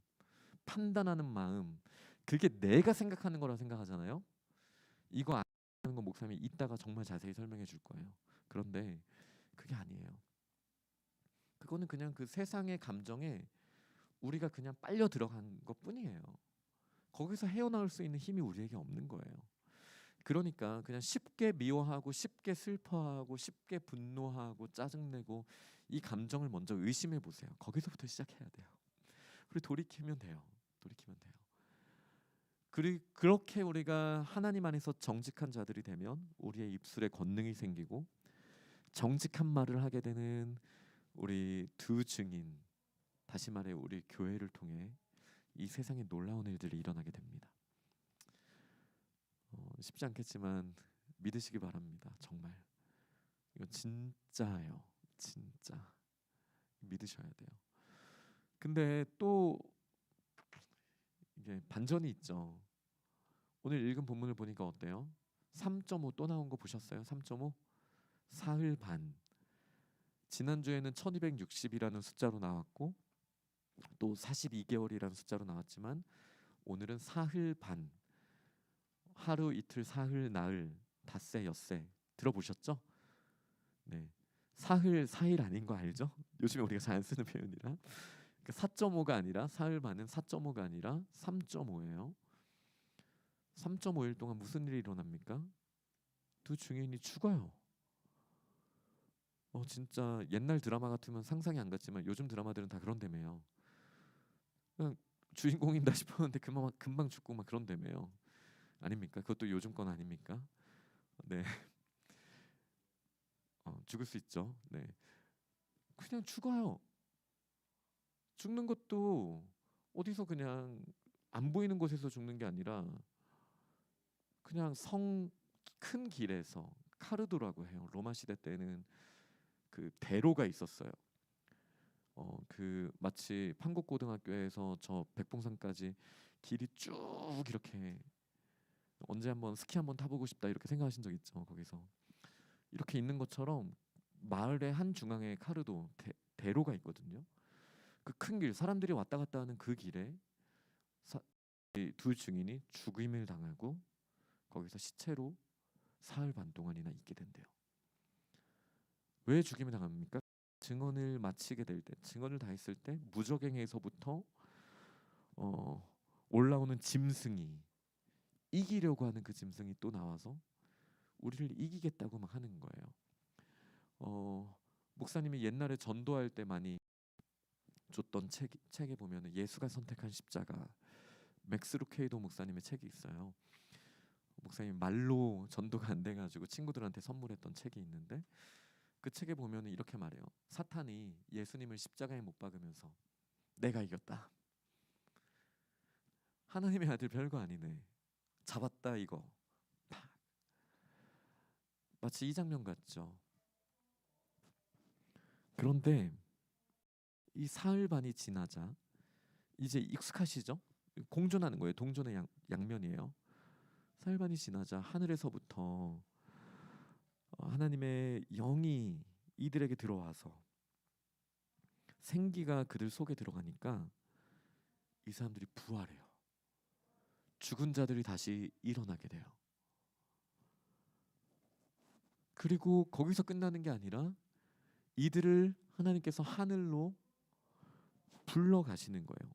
판단하는 마음, 그게 내가 생각하는 거라 생각하잖아요. 이거 안 하는 거 목사님이 이따가 정말 자세히 설명해 줄 거예요. 그런데 그게 아니에요. 그거는 그냥 그 세상의 감정에 우리가 그냥 빨려 들어간 것뿐이에요. 거기서 헤어나올 수 있는 힘이 우리에게 없는 거예요. 그러니까 그냥 쉽게 미워하고 쉽게 슬퍼하고 쉽게 분노하고 짜증내고 이 감정을 먼저 의심해 보세요. 거기서부터 시작해야 돼요. 그리고 돌이키면 돼요. 돌이키면 돼요. 그렇게 우리가 하나님 안에서 정직한 자들이 되면 우리의 입술에 권능이 생기고 정직한 말을 하게 되는 우리 두 증인, 다시 말해 우리 교회를 통해 이 세상에 놀라운 일들이 일어나게 됩니다. 쉽지 않겠지만 믿으시기 바랍니다. 정말 이거 진짜예요. 진짜 믿으셔야 돼요. 근데 또 이게 반전이 있죠. 오늘 읽은 본문을 보니까 어때요? 3.5 또 나온 거 보셨어요? 3.5 사흘 반. 지난주에는 1260이라는 숫자로 나왔고 또 42개월이라는 숫자로 나왔지만 오늘은 사흘 반. 하루 이틀 사흘 나흘 닷새 엿새 들어보셨죠? 네. 사흘 사일 아닌 거 알죠? 요즘에 우리가 잘 안 쓰는 표현이라. 4.5가 아니라 사흘 반은 4.5가 아니라 3.5예요. 3.5일 동안 무슨 일이 일어납니까? 두 증인이 죽어요. 진짜 옛날 드라마 같으면 상상이 안 갔지만 요즘 드라마들은 다 그런다며요. 그냥 주인공인다 싶었는데 금방 죽고 막 그런다며요. 아닙니까? 그것도 요즘 건 아닙니까? 네. 죽을 수 있죠. 네. 그냥 죽어요. 죽는 것도 어디서 그냥 안 보이는 곳에서 죽는 게 아니라 그냥 성 큰 길에서 카르도라고 해요. 로마 시대 때는 그 대로가 있었어요. 그 마치 판곡고등학교에서 저 백봉산까지 길이 쭉 이렇게 언제 한번 스키 한번 타보고 싶다 이렇게 생각하신 적 있죠? 거기서 이렇게 있는 것처럼 마을의 한 중앙에 카르도 대로가 있거든요. 그 큰 길, 사람들이 왔다 갔다 하는 그 길에 이두 증인이 죽임을 당하고 거기서 시체로 사흘 반 동안이나 있게 된대요. 왜 죽임을 당합니까? 증언을 마치게 될 때, 증언을 다 했을 때 무적행에서부터 올라오는 짐승이 이기려고 하는 그 짐승이 또 나와서 우리를 이기겠다고 막 하는 거예요. 목사님이 옛날에 전도할 때 많이 줬던 책에 보면은 예수가 선택한 십자가, 맥스 루케이도 목사님의 책이 있어요. 목사님 말로 전도가 안 돼가지고 친구들한테 선물했던 책이 있는데 그 책에 보면은 이렇게 말해요. 사탄이 예수님을 십자가에 못 박으면서 내가 이겼다. 하나님의 아들 별거 아니네. 잡았다 이거. 팍. 마치 이 장면 같죠. 그런데 이 사흘 반이 지나자 이제 익숙하시죠? 공존하는 거예요. 동존의 양면이에요. 사흘 반이 지나자 하늘에서부터 하나님의 영이 이들에게 들어와서 생기가 그들 속에 들어가니까 이 사람들이 부활해요. 죽은 자들이 다시 일어나게 돼요. 그리고 거기서 끝나는 게 아니라 이들을 하나님께서 하늘로 불러가시는 거예요.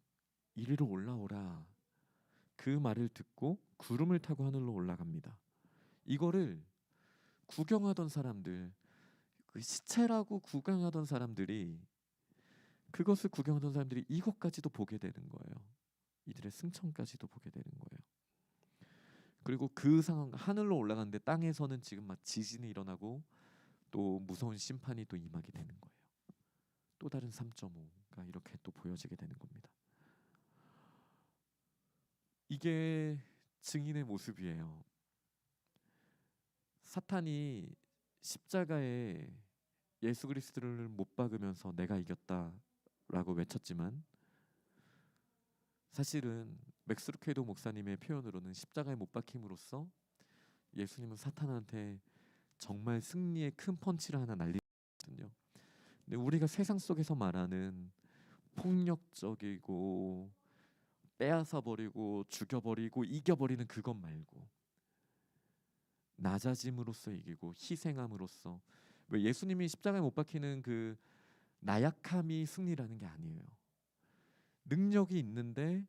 이리로 올라오라. 그 말을 듣고 구름을 타고 하늘로 올라갑니다. 이거를 구경하던 사람들, 그 시체라고 구경하던 사람들이 그것을 구경하던 사람들이 이것까지도 보게 되는 거예요. 이들의 승천까지도 보게 되는 거예요. 그리고 그 상황 하늘로 올라가는데 땅에서는 지금 막 지진이 일어나고 또 무서운 심판이 또 임하게 되는 거예요. 또 다른 3.5가 이렇게 또 보여지게 되는 겁니다. 이게 증인의 모습이에요. 사탄이 십자가에 예수 그리스도를 못 박으면서 내가 이겼다라고 외쳤지만 사실은 맥스 루케이도 목사님의 표현으로는 십자가에 못 박힘으로써 예수님은 사탄한테 정말 승리의 큰 펀치를 하나 날리거든요. 근데 우리가 세상 속에서 말하는 폭력적이고 빼앗아 버리고 죽여버리고 이겨버리는 그것 말고 낮아짐으로써 이기고 희생함으로써, 왜 예수님이 십자가에 못 박히는 그 나약함이 승리라는 게 아니에요. 능력이 있는데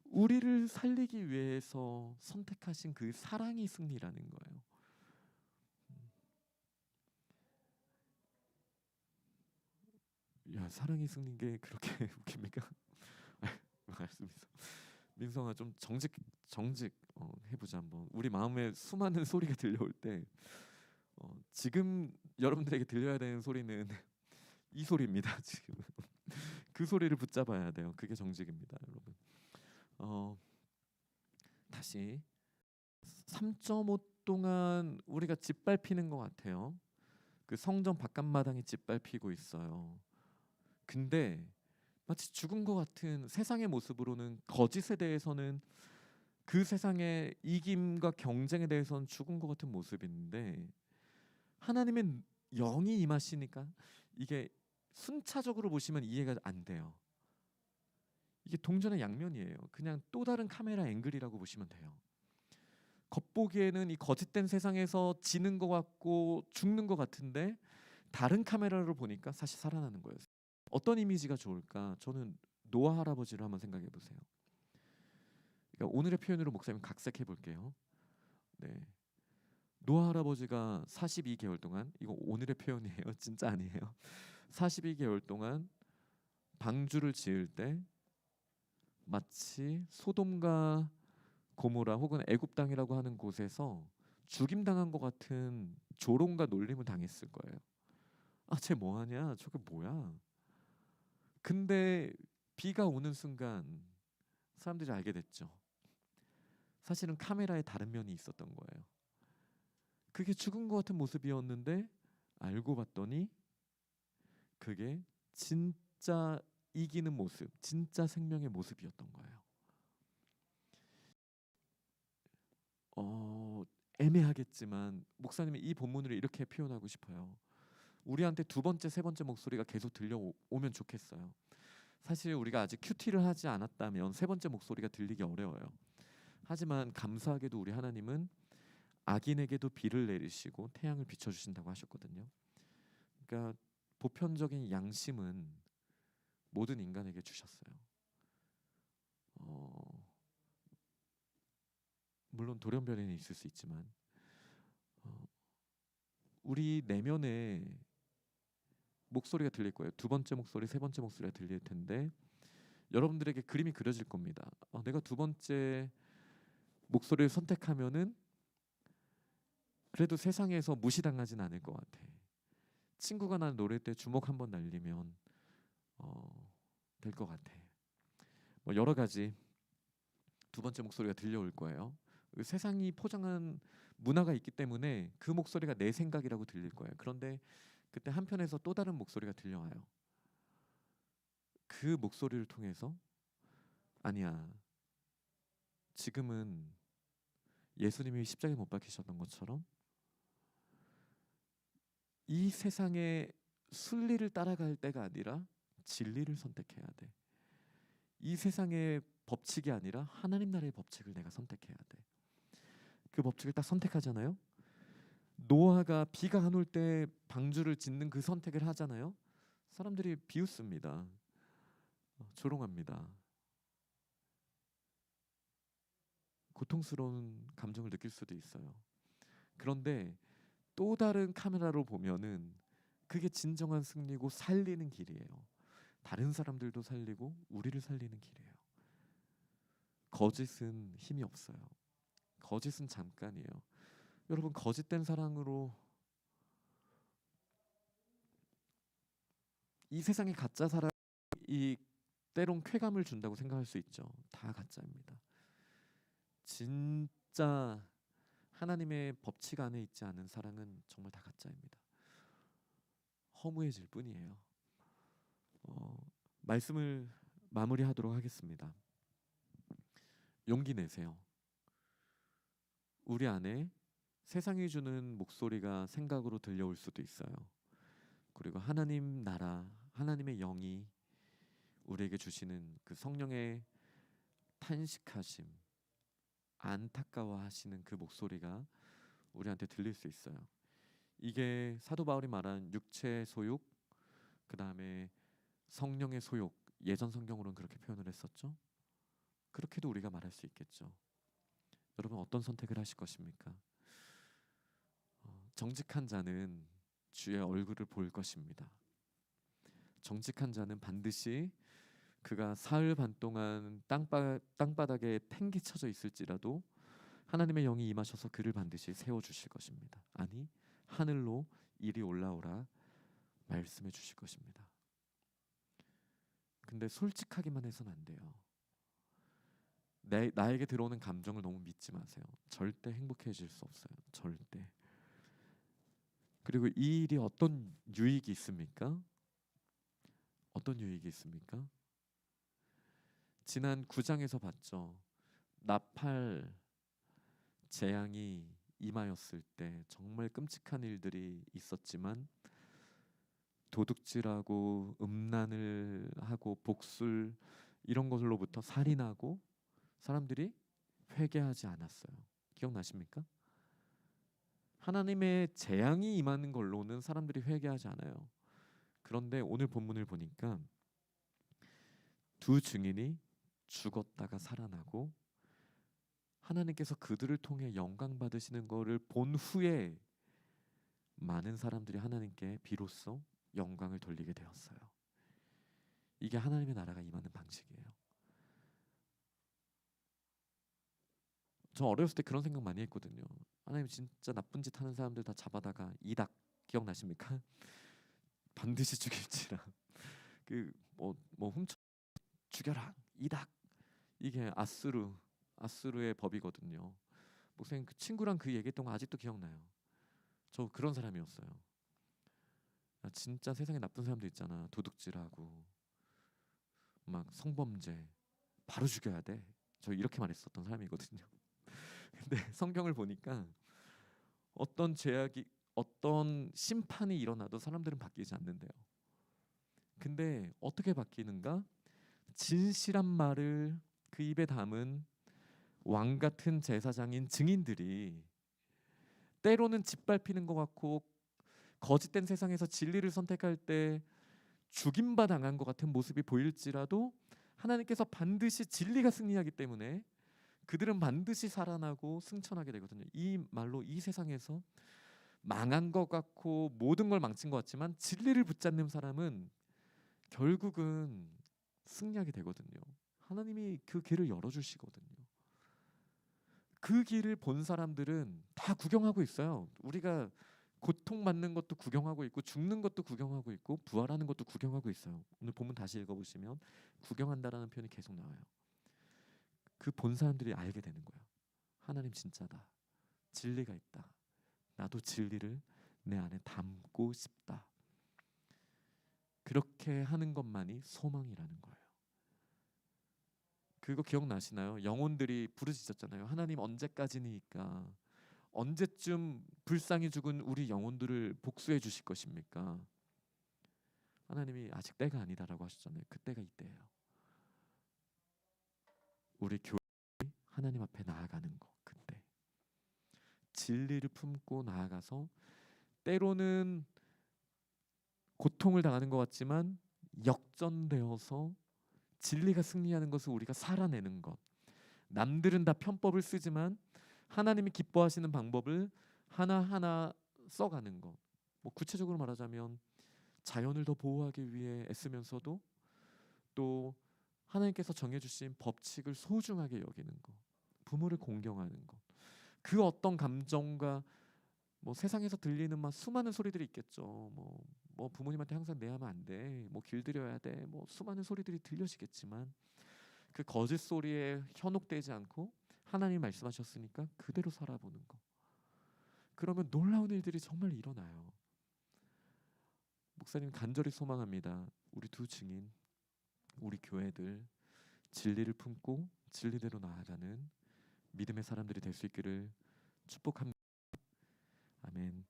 우리를 살리기 위해서 선택하신 그 사랑이 승리라는 거예요. 야, 사랑이 승리인 게 그렇게 웃깁니까? 말씀이죠. 민성아, 좀 정직 해보자 한번. 우리 마음에 수많은 소리가 들려올 때 지금 여러분들에게 들려야 되는 소리는 이 소리입니다. 지금 그 소리를 붙잡아야 돼요. 그게 정직입니다, 여러분. 다시 3.5 동안 우리가 짓밟히는 것 같아요. 그 성전 바깥마당에 짓밟히고 있어요. 근데 마치 죽은 것 같은 세상의 모습으로는, 거짓에 대해서는, 그 세상의 이김과 경쟁에 대해서는 죽은 것 같은 모습인데 하나님의 영이 임하시니까 이게 순차적으로 보시면 이해가 안 돼요. 이게 동전의 양면이에요. 그냥 또 다른 카메라 앵글이라고 보시면 돼요. 겉보기에는 이 거짓된 세상에서 지는 것 같고 죽는 것 같은데 다른 카메라로 보니까 사실 살아나는 거예요. 어떤 이미지가 좋을까? 저는 노아 할아버지를 한번 생각해 보세요. 그러니까 오늘의 표현으로 목사님 각색해 볼게요. 네, 노아 할아버지가 42개월 동안, 이거 오늘의 표현이에요. 진짜 아니에요. 42개월 동안 방주를 지을 때 마치 소돔과 고모라 혹은 애굽 땅이라고 하는 곳에서 죽임 당한 것 같은 조롱과 놀림을 당했을 거예요. 아, 쟤 뭐하냐? 저게 뭐야? 근데 비가 오는 순간 사람들이 알게 됐죠. 사실은 카메라에 다른 면이 있었던 거예요. 그게 죽은 것 같은 모습이었는데 알고 봤더니 그게 진짜 이기는 모습, 진짜 생명의 모습이었던 거예요. 애매하겠지만 목사님이 이 본문을 이렇게 표현하고 싶어요. 우리한테 두 번째, 세 번째 목소리가 계속 들려오면 좋겠어요. 사실 우리가 아직 큐티를 하지 않았다면 세 번째 목소리가 들리기 어려워요. 하지만 감사하게도 우리 하나님은 악인에게도 비를 내리시고 태양을 비춰주신다고 하셨거든요. 그러니까 보편적인 양심은 모든 인간에게 주셨어요. 물론 돌연변이는 있을 수 있지만 우리 내면에 목소리가 들릴 거예요. 두 번째 목소리, 세 번째 목소리가 들릴 텐데 여러분들에게 그림이 그려질 겁니다. 내가 두 번째 목소리를 선택하면은 그래도 세상에서 무시당하진 않을 것 같아. 친구가 난 노래 때 주먹 한번 날리면 될 것 같아. 뭐 여러 가지 두 번째 목소리가 들려올 거예요. 세상이 포장한 문화가 있기 때문에 그 목소리가 내 생각이라고 들릴 거예요. 그런데 그때 한편에서 또 다른 목소리가 들려와요. 그 목소리를 통해서 아니야, 지금은 예수님이 십자가에 못 박히셨던 것처럼 이 세상의 순리를 따라갈 때가 아니라 진리를 선택해야 돼. 이 세상의 법칙이 아니라 하나님 나라의 법칙을 내가 선택해야 돼. 그 법칙을 딱 선택하잖아요. 노아가 비가 안 올 때 방주를 짓는 그 선택을 하잖아요. 사람들이 비웃습니다. 조롱합니다. 고통스러운 감정을 느낄 수도 있어요. 그런데 또 다른 카메라로 보면은 그게 진정한 승리고 살리는 길이에요. 다른 사람들도 살리고 우리를 살리는 길이에요. 거짓은 힘이 없어요. 거짓은 잠깐이에요. 여러분, 거짓된 사랑으로 이 세상의 가짜 사랑이 때론 쾌감을 준다고 생각할 수 있죠. 다 가짜입니다. 진짜 하나님의 법칙 안에 있지 않은 사랑은 정말 다 가짜입니다. 허무해질 뿐이에요. 말씀을 마무리하도록 하겠습니다. 용기 내세요. 우리 안에 세상이 주는 목소리가 생각으로 들려올 수도 있어요. 그리고 하나님 나라, 하나님의 영이 우리에게 주시는 그 성령의 탄식하심, 안타까워하시는 그 목소리가 우리한테 들릴 수 있어요. 이게 사도 바울이 말한 육체의 소욕, 그 다음에 성령의 소욕, 예전 성경으로는 그렇게 표현을 했었죠. 그렇게도 우리가 말할 수 있겠죠. 여러분 어떤 선택을 하실 것입니까? 정직한 자는 주의 얼굴을 볼 것입니다. 정직한 자는 반드시 그가 사흘 반 동안 땅바닥에 팽개쳐져 있을지라도 하나님의 영이 임하셔서 그를 반드시 세워주실 것입니다. 아니 하늘로 이리 올라오라 말씀해 주실 것입니다. 근데 솔직하기만 해서는 안 돼요. 나에게 들어오는 감정을 너무 믿지 마세요. 절대 행복해질 수 없어요. 절대. 그리고 이 일이 어떤 유익이 있습니까? 어떤 유익이 있습니까? 지난 9장에서 봤죠. 나팔 재앙이 임하였을 때 정말 끔찍한 일들이 있었지만 도둑질하고 음란을 하고 복술 이런 것으로부터 살인하고 사람들이 회개하지 않았어요. 기억나십니까? 하나님의 재앙이 임하는 걸로는 사람들이 회개하지 않아요. 그런데 오늘 본문을 보니까 두 증인이 죽었다가 살아나고 하나님께서 그들을 통해 영광 받으시는 것을 본 후에 많은 사람들이 하나님께 비로소 영광을 돌리게 되었어요. 이게 하나님의 나라가 임하는 방식이에요. 저 어렸을 때 그런 생각 많이 했거든요. 하나님 진짜 나쁜 짓 하는 사람들 다 잡아다가 이닥 기억나십니까? 반드시 죽일지라. 그 뭐 훔쳐 죽여라 이닥. 이게 아수르의 법이거든요. 목사님 그 친구랑 그 얘기했던 거 아직도 기억나요. 저 그런 사람이었어요. 진짜 세상에 나쁜 사람들 있잖아. 도둑질하고 막 성범죄 바로 죽여야 돼. 저 이렇게 말했었던 사람이거든요. 근데 성경을 보니까 어떤 죄악이 어떤 심판이 일어나도 사람들은 바뀌지 않는데요. 근데 어떻게 바뀌는가? 진실한 말을 그 입에 담은 왕 같은 제사장인 증인들이 때로는 짓밟히는 것 같고 거짓된 세상에서 진리를 선택할 때 죽임바 당한 것 같은 모습이 보일지라도 하나님께서 반드시 진리가 승리하기 때문에 그들은 반드시 살아나고 승천하게 되거든요. 이 말로 이 세상에서 망한 것 같고 모든 걸 망친 것 같지만 진리를 붙잡는 사람은 결국은 승리하게 되거든요. 하나님이 그 길을 열어주시거든요. 그 길을 본 사람들은 다 구경하고 있어요. 우리가 고통받는 것도 구경하고 있고 죽는 것도 구경하고 있고 부활하는 것도 구경하고 있어요. 오늘 본문 다시 읽어보시면 구경한다라는 표현이 계속 나와요. 그 본 사람들이 알게 되는 거예요. 하나님 진짜다. 진리가 있다. 나도 진리를 내 안에 담고 싶다. 그렇게 하는 것만이 소망이라는 거예요. 그거 기억나시나요? 영혼들이 부르짖었잖아요. 하나님 언제까지니까? 언제쯤 불쌍히 죽은 우리 영혼들을 복수해 주실 것입니까? 하나님이 아직 때가 아니다라고 하셨잖아요. 그때가 이때예요. 우리 교회 하나님 앞에 나아가는 거. 그때 진리를 품고 나아가서 때로는 고통을 당하는 것 같지만 역전되어서 진리가 승리하는 것을 우리가 살아내는 것. 남들은 다 편법을 쓰지만 하나님이 기뻐하시는 방법을 하나하나 써가는 것. 뭐 구체적으로 말하자면 자연을 더 보호하기 위해 애쓰면서도 또 하나님께서 정해주신 법칙을 소중하게 여기는 것. 부모를 공경하는 것. 그 어떤 감정과 뭐 세상에서 들리는 막 수많은 소리들이 있겠죠. 뭐 부모님한테 항상 내하면 안 돼. 뭐 길들여야 돼. 뭐 수많은 소리들이 들려지겠지만 그 거짓 소리에 현혹되지 않고 하나님 말씀하셨으니까 그대로 살아보는 거. 그러면 놀라운 일들이 정말 일어나요. 목사님 간절히 소망합니다. 우리 두 증인, 우리 교회들 진리를 품고 진리대로 나아가는 믿음의 사람들이 될 수 있기를 축복합니다. 아멘.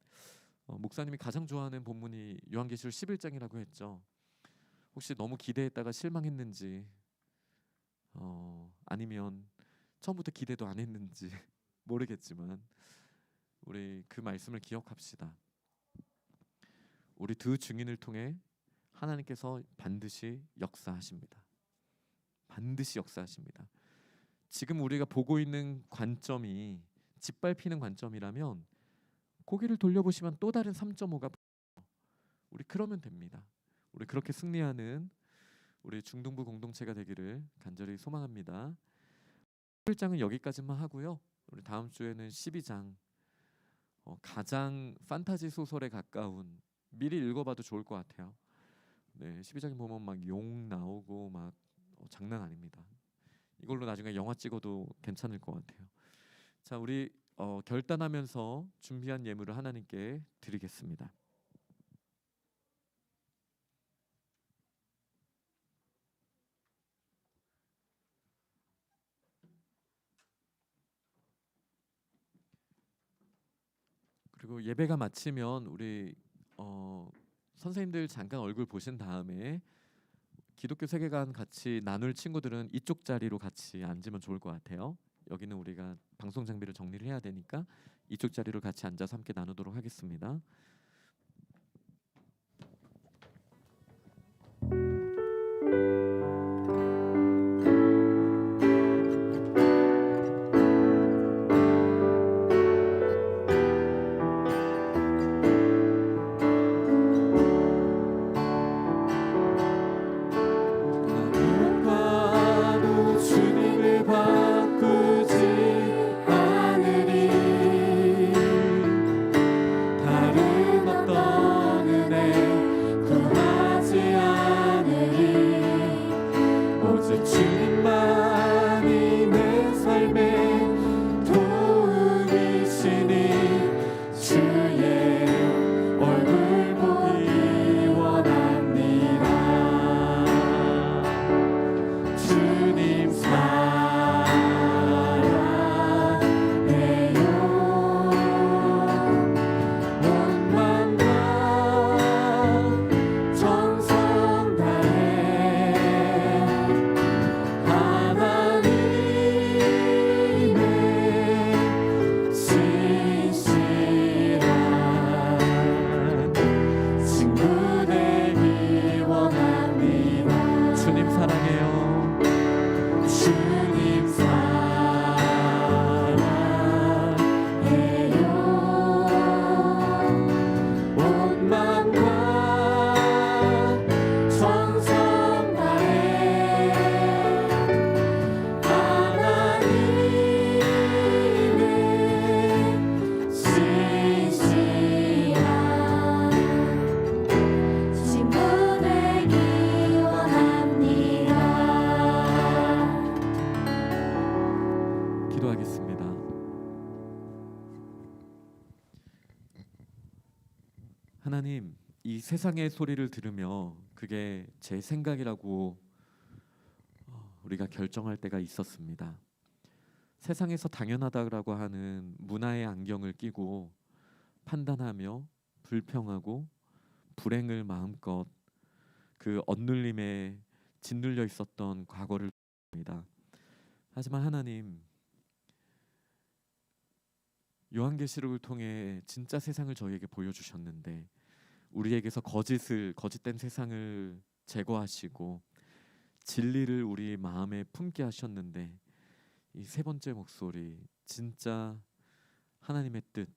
목사님이 가장 좋아하는 본문이 요한계시록 11장이라고 했죠. 혹시 너무 기대했다가 실망했는지, 아니면 처음부터 기대도 안 했는지 모르겠지만 우리 그 말씀을 기억합시다. 우리 두 증인을 통해 하나님께서 반드시 역사하십니다. 반드시 역사하십니다. 지금 우리가 보고 있는 관점이 짓밟히는 관점이라면 고개를 돌려보시면 또 다른 3.5가 우리 그러면 됩니다. 우리 그렇게 승리하는 우리 중동부 공동체가 되기를 간절히 소망합니다. 1장은 여기까지만 하고요. 우리 다음 주에는 12장, 가장 판타지 소설에 가까운, 미리 읽어봐도 좋을 것 같아요. 네, 12장에 보면 막 용 나오고 막 장난 아닙니다. 이걸로 나중에 영화 찍어도 괜찮을 것 같아요. 자, 우리 결단하면서 준비한 예물을 하나님께 드리겠습니다. 그리고 예배가 마치면 우리 선생님들 잠깐 얼굴 보신 다음에 기독교 세계관 같이 나눌 친구들은 이쪽 자리로 같이 앉으면 좋을 것 같아요. 여기는 우리가 방송 장비를 정리를 해야 되니까 이쪽 자리로 같이 앉아서 함께 나누도록 하겠습니다. 하나님, 이 세상의 소리를 들으며 그게 제 생각이라고 우리가 결정할 때가 있었습니다. 세상에서 당연하다라고 하는 문화의 안경을 끼고 판단하며 불평하고 불행을 마음껏 그 억눌림에 짓눌려 있었던 과거를 합니다. 하지만 하나님, 요한계시록을 통해 진짜 세상을 저희에게 보여주셨는데 우리에게서 거짓된 세상을 제거하시고 진리를 우리 마음에 품게 하셨는데, 이 세 번째 목소리, 진짜 하나님의 뜻,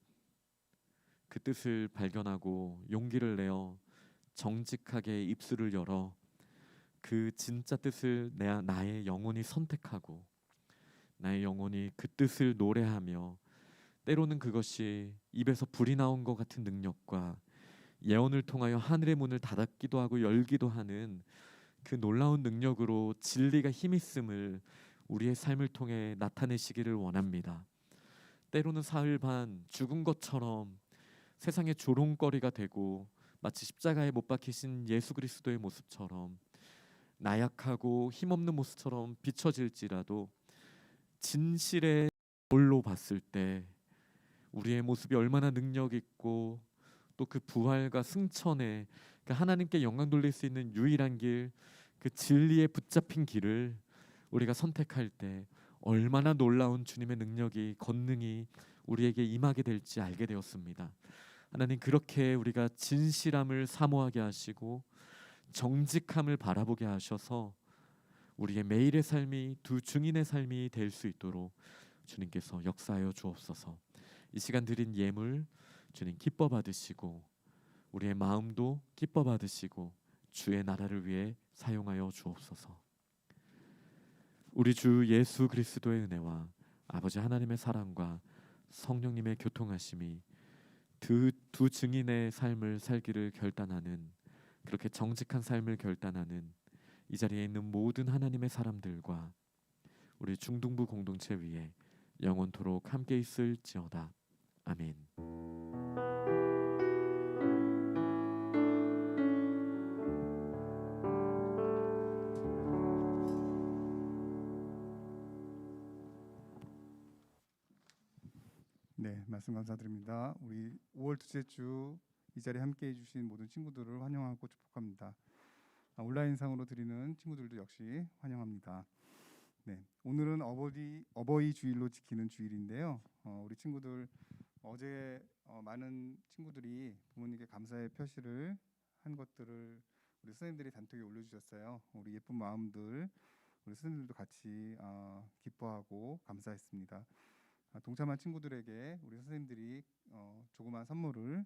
그 뜻을 발견하고 용기를 내어 정직하게 입술을 열어 그 진짜 뜻을 나의 영혼이 선택하고 나의 영혼이 그 뜻을 노래하며, 때로는 그것이 입에서 불이 나온 것 같은 능력과 예언을 통하여 하늘의 문을 닫기도 하고 열기도 하는 그 놀라운 능력으로 진리가 힘있음을 우리의 삶을 통해 나타내시기를 원합니다. 때로는 사흘 반 죽은 것처럼 세상의 조롱거리가 되고 마치 십자가에 못 박히신 예수 그리스도의 모습처럼 나약하고 힘없는 모습처럼 비춰질지라도 진실의 볼로 봤을 때 우리의 모습이 얼마나 능력 있고 또 그 부활과 승천에 그 하나님께 영광 돌릴 수 있는 유일한 길, 그 진리에 붙잡힌 길을 우리가 선택할 때 얼마나 놀라운 주님의 능력이 권능이 우리에게 임하게 될지 알게 되었습니다. 하나님, 그렇게 우리가 진실함을 사모하게 하시고 정직함을 바라보게 하셔서 우리의 매일의 삶이 두 증인의 삶이 될 수 있도록 주님께서 역사하여 주옵소서. 이 시간 드린 예물 주님 기뻐 받으시고 우리의 마음도 기뻐 받으시고 주의 나라를 위해 사용하여 주옵소서. 우리 주 예수 그리스도의 은혜와 아버지 하나님의 사랑과 성령님의 교통하심이 두 증인의 삶을 살기를 결단하는, 그렇게 정직한 삶을 결단하는 이 자리에 있는 모든 하나님의 사람들과 우리 중등부 공동체 위에 영원토록 함께 있을지어다. 아멘. 네, 말씀 감사드립니다. 우리 5월 둘째 주 이 자리에 함께 해주신 모든 친구들을 환영하고 축복합니다. 온라인상으로 드리는 친구들도 역시 환영합니다. 네, 오늘은 어버이 주일로 지키는 주일인데요. 우리 친구들 어제 많은 친구들이 부모님께 감사의 표시를 한 것들을 우리 선생님들이 단톡에 올려주셨어요. 우리 예쁜 마음들 우리 선생님들도 같이 기뻐하고 감사했습니다. 동참한 친구들에게 우리 선생님들이 조그마한 선물을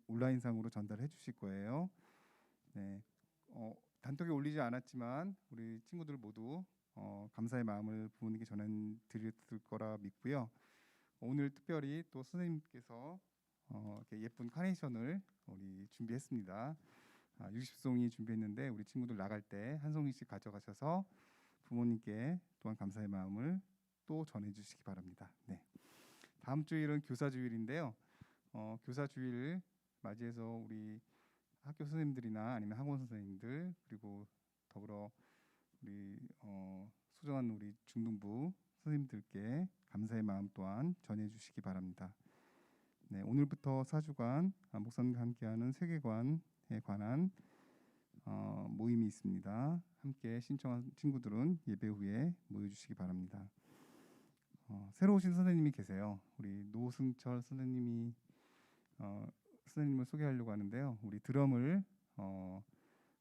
온라인상으로 전달해 주실 거예요. 네, 단톡에 올리지 않았지만 우리 친구들 모두 감사의 마음을 부모님께 전해드렸을 거라 믿고요. 오늘 특별히 또 선생님께서 이렇게 예쁜 카네이션을 우리 준비했습니다. 60송이 준비했는데 우리 친구들 나갈 때 한 송이씩 가져가셔서 부모님께 또한 감사의 마음을 또 전해주시기 바랍니다. 네. 다음 주일은 교사주일인데요. 교사주일 맞이해서 우리 학교 선생님들이나 아니면 학원 선생님들 그리고 더불어 우리 소중한 우리 중등부 선생님들께 감사의 마음 또한 전해주시기 바랍니다. 네, 오늘부터 4주간 목사님과 함께하는 세계관에 관한 모임이 있습니다. 함께 신청한 친구들은 예배 후에 모여주시기 바랍니다. 새로 오신 선생님이 계세요. 우리 노승철 선생님이 선생님을 소개하려고 하는데요. 우리 드럼을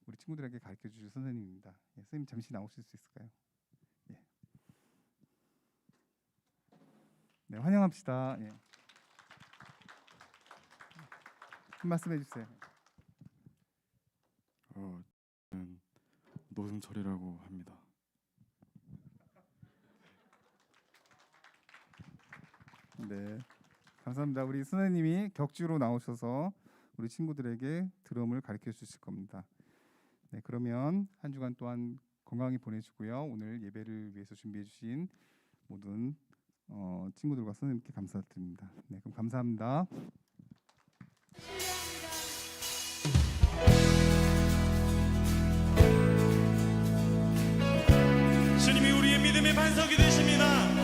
우리 친구들에게 가르쳐 주실 선생님입니다. 예, 선생님 잠시 나오실 수 있을까요? 예. 네, 환영합시다. 예. 한 말씀 해주세요. 저는 노승철이라고 합니다. 네, 감사합니다. 우리 선생님이 격주로 나오셔서 우리 친구들에게 드럼을 가르쳐 주실 겁니다. 네, 그러면 한 주간 또한 건강히 보내시고요. 오늘 예배를 위해서 준비해 주신 모든 친구들과 선생님께 감사드립니다. 네, 그럼 감사합니다. 주님이 우리의 믿음의 반석이 되십니다.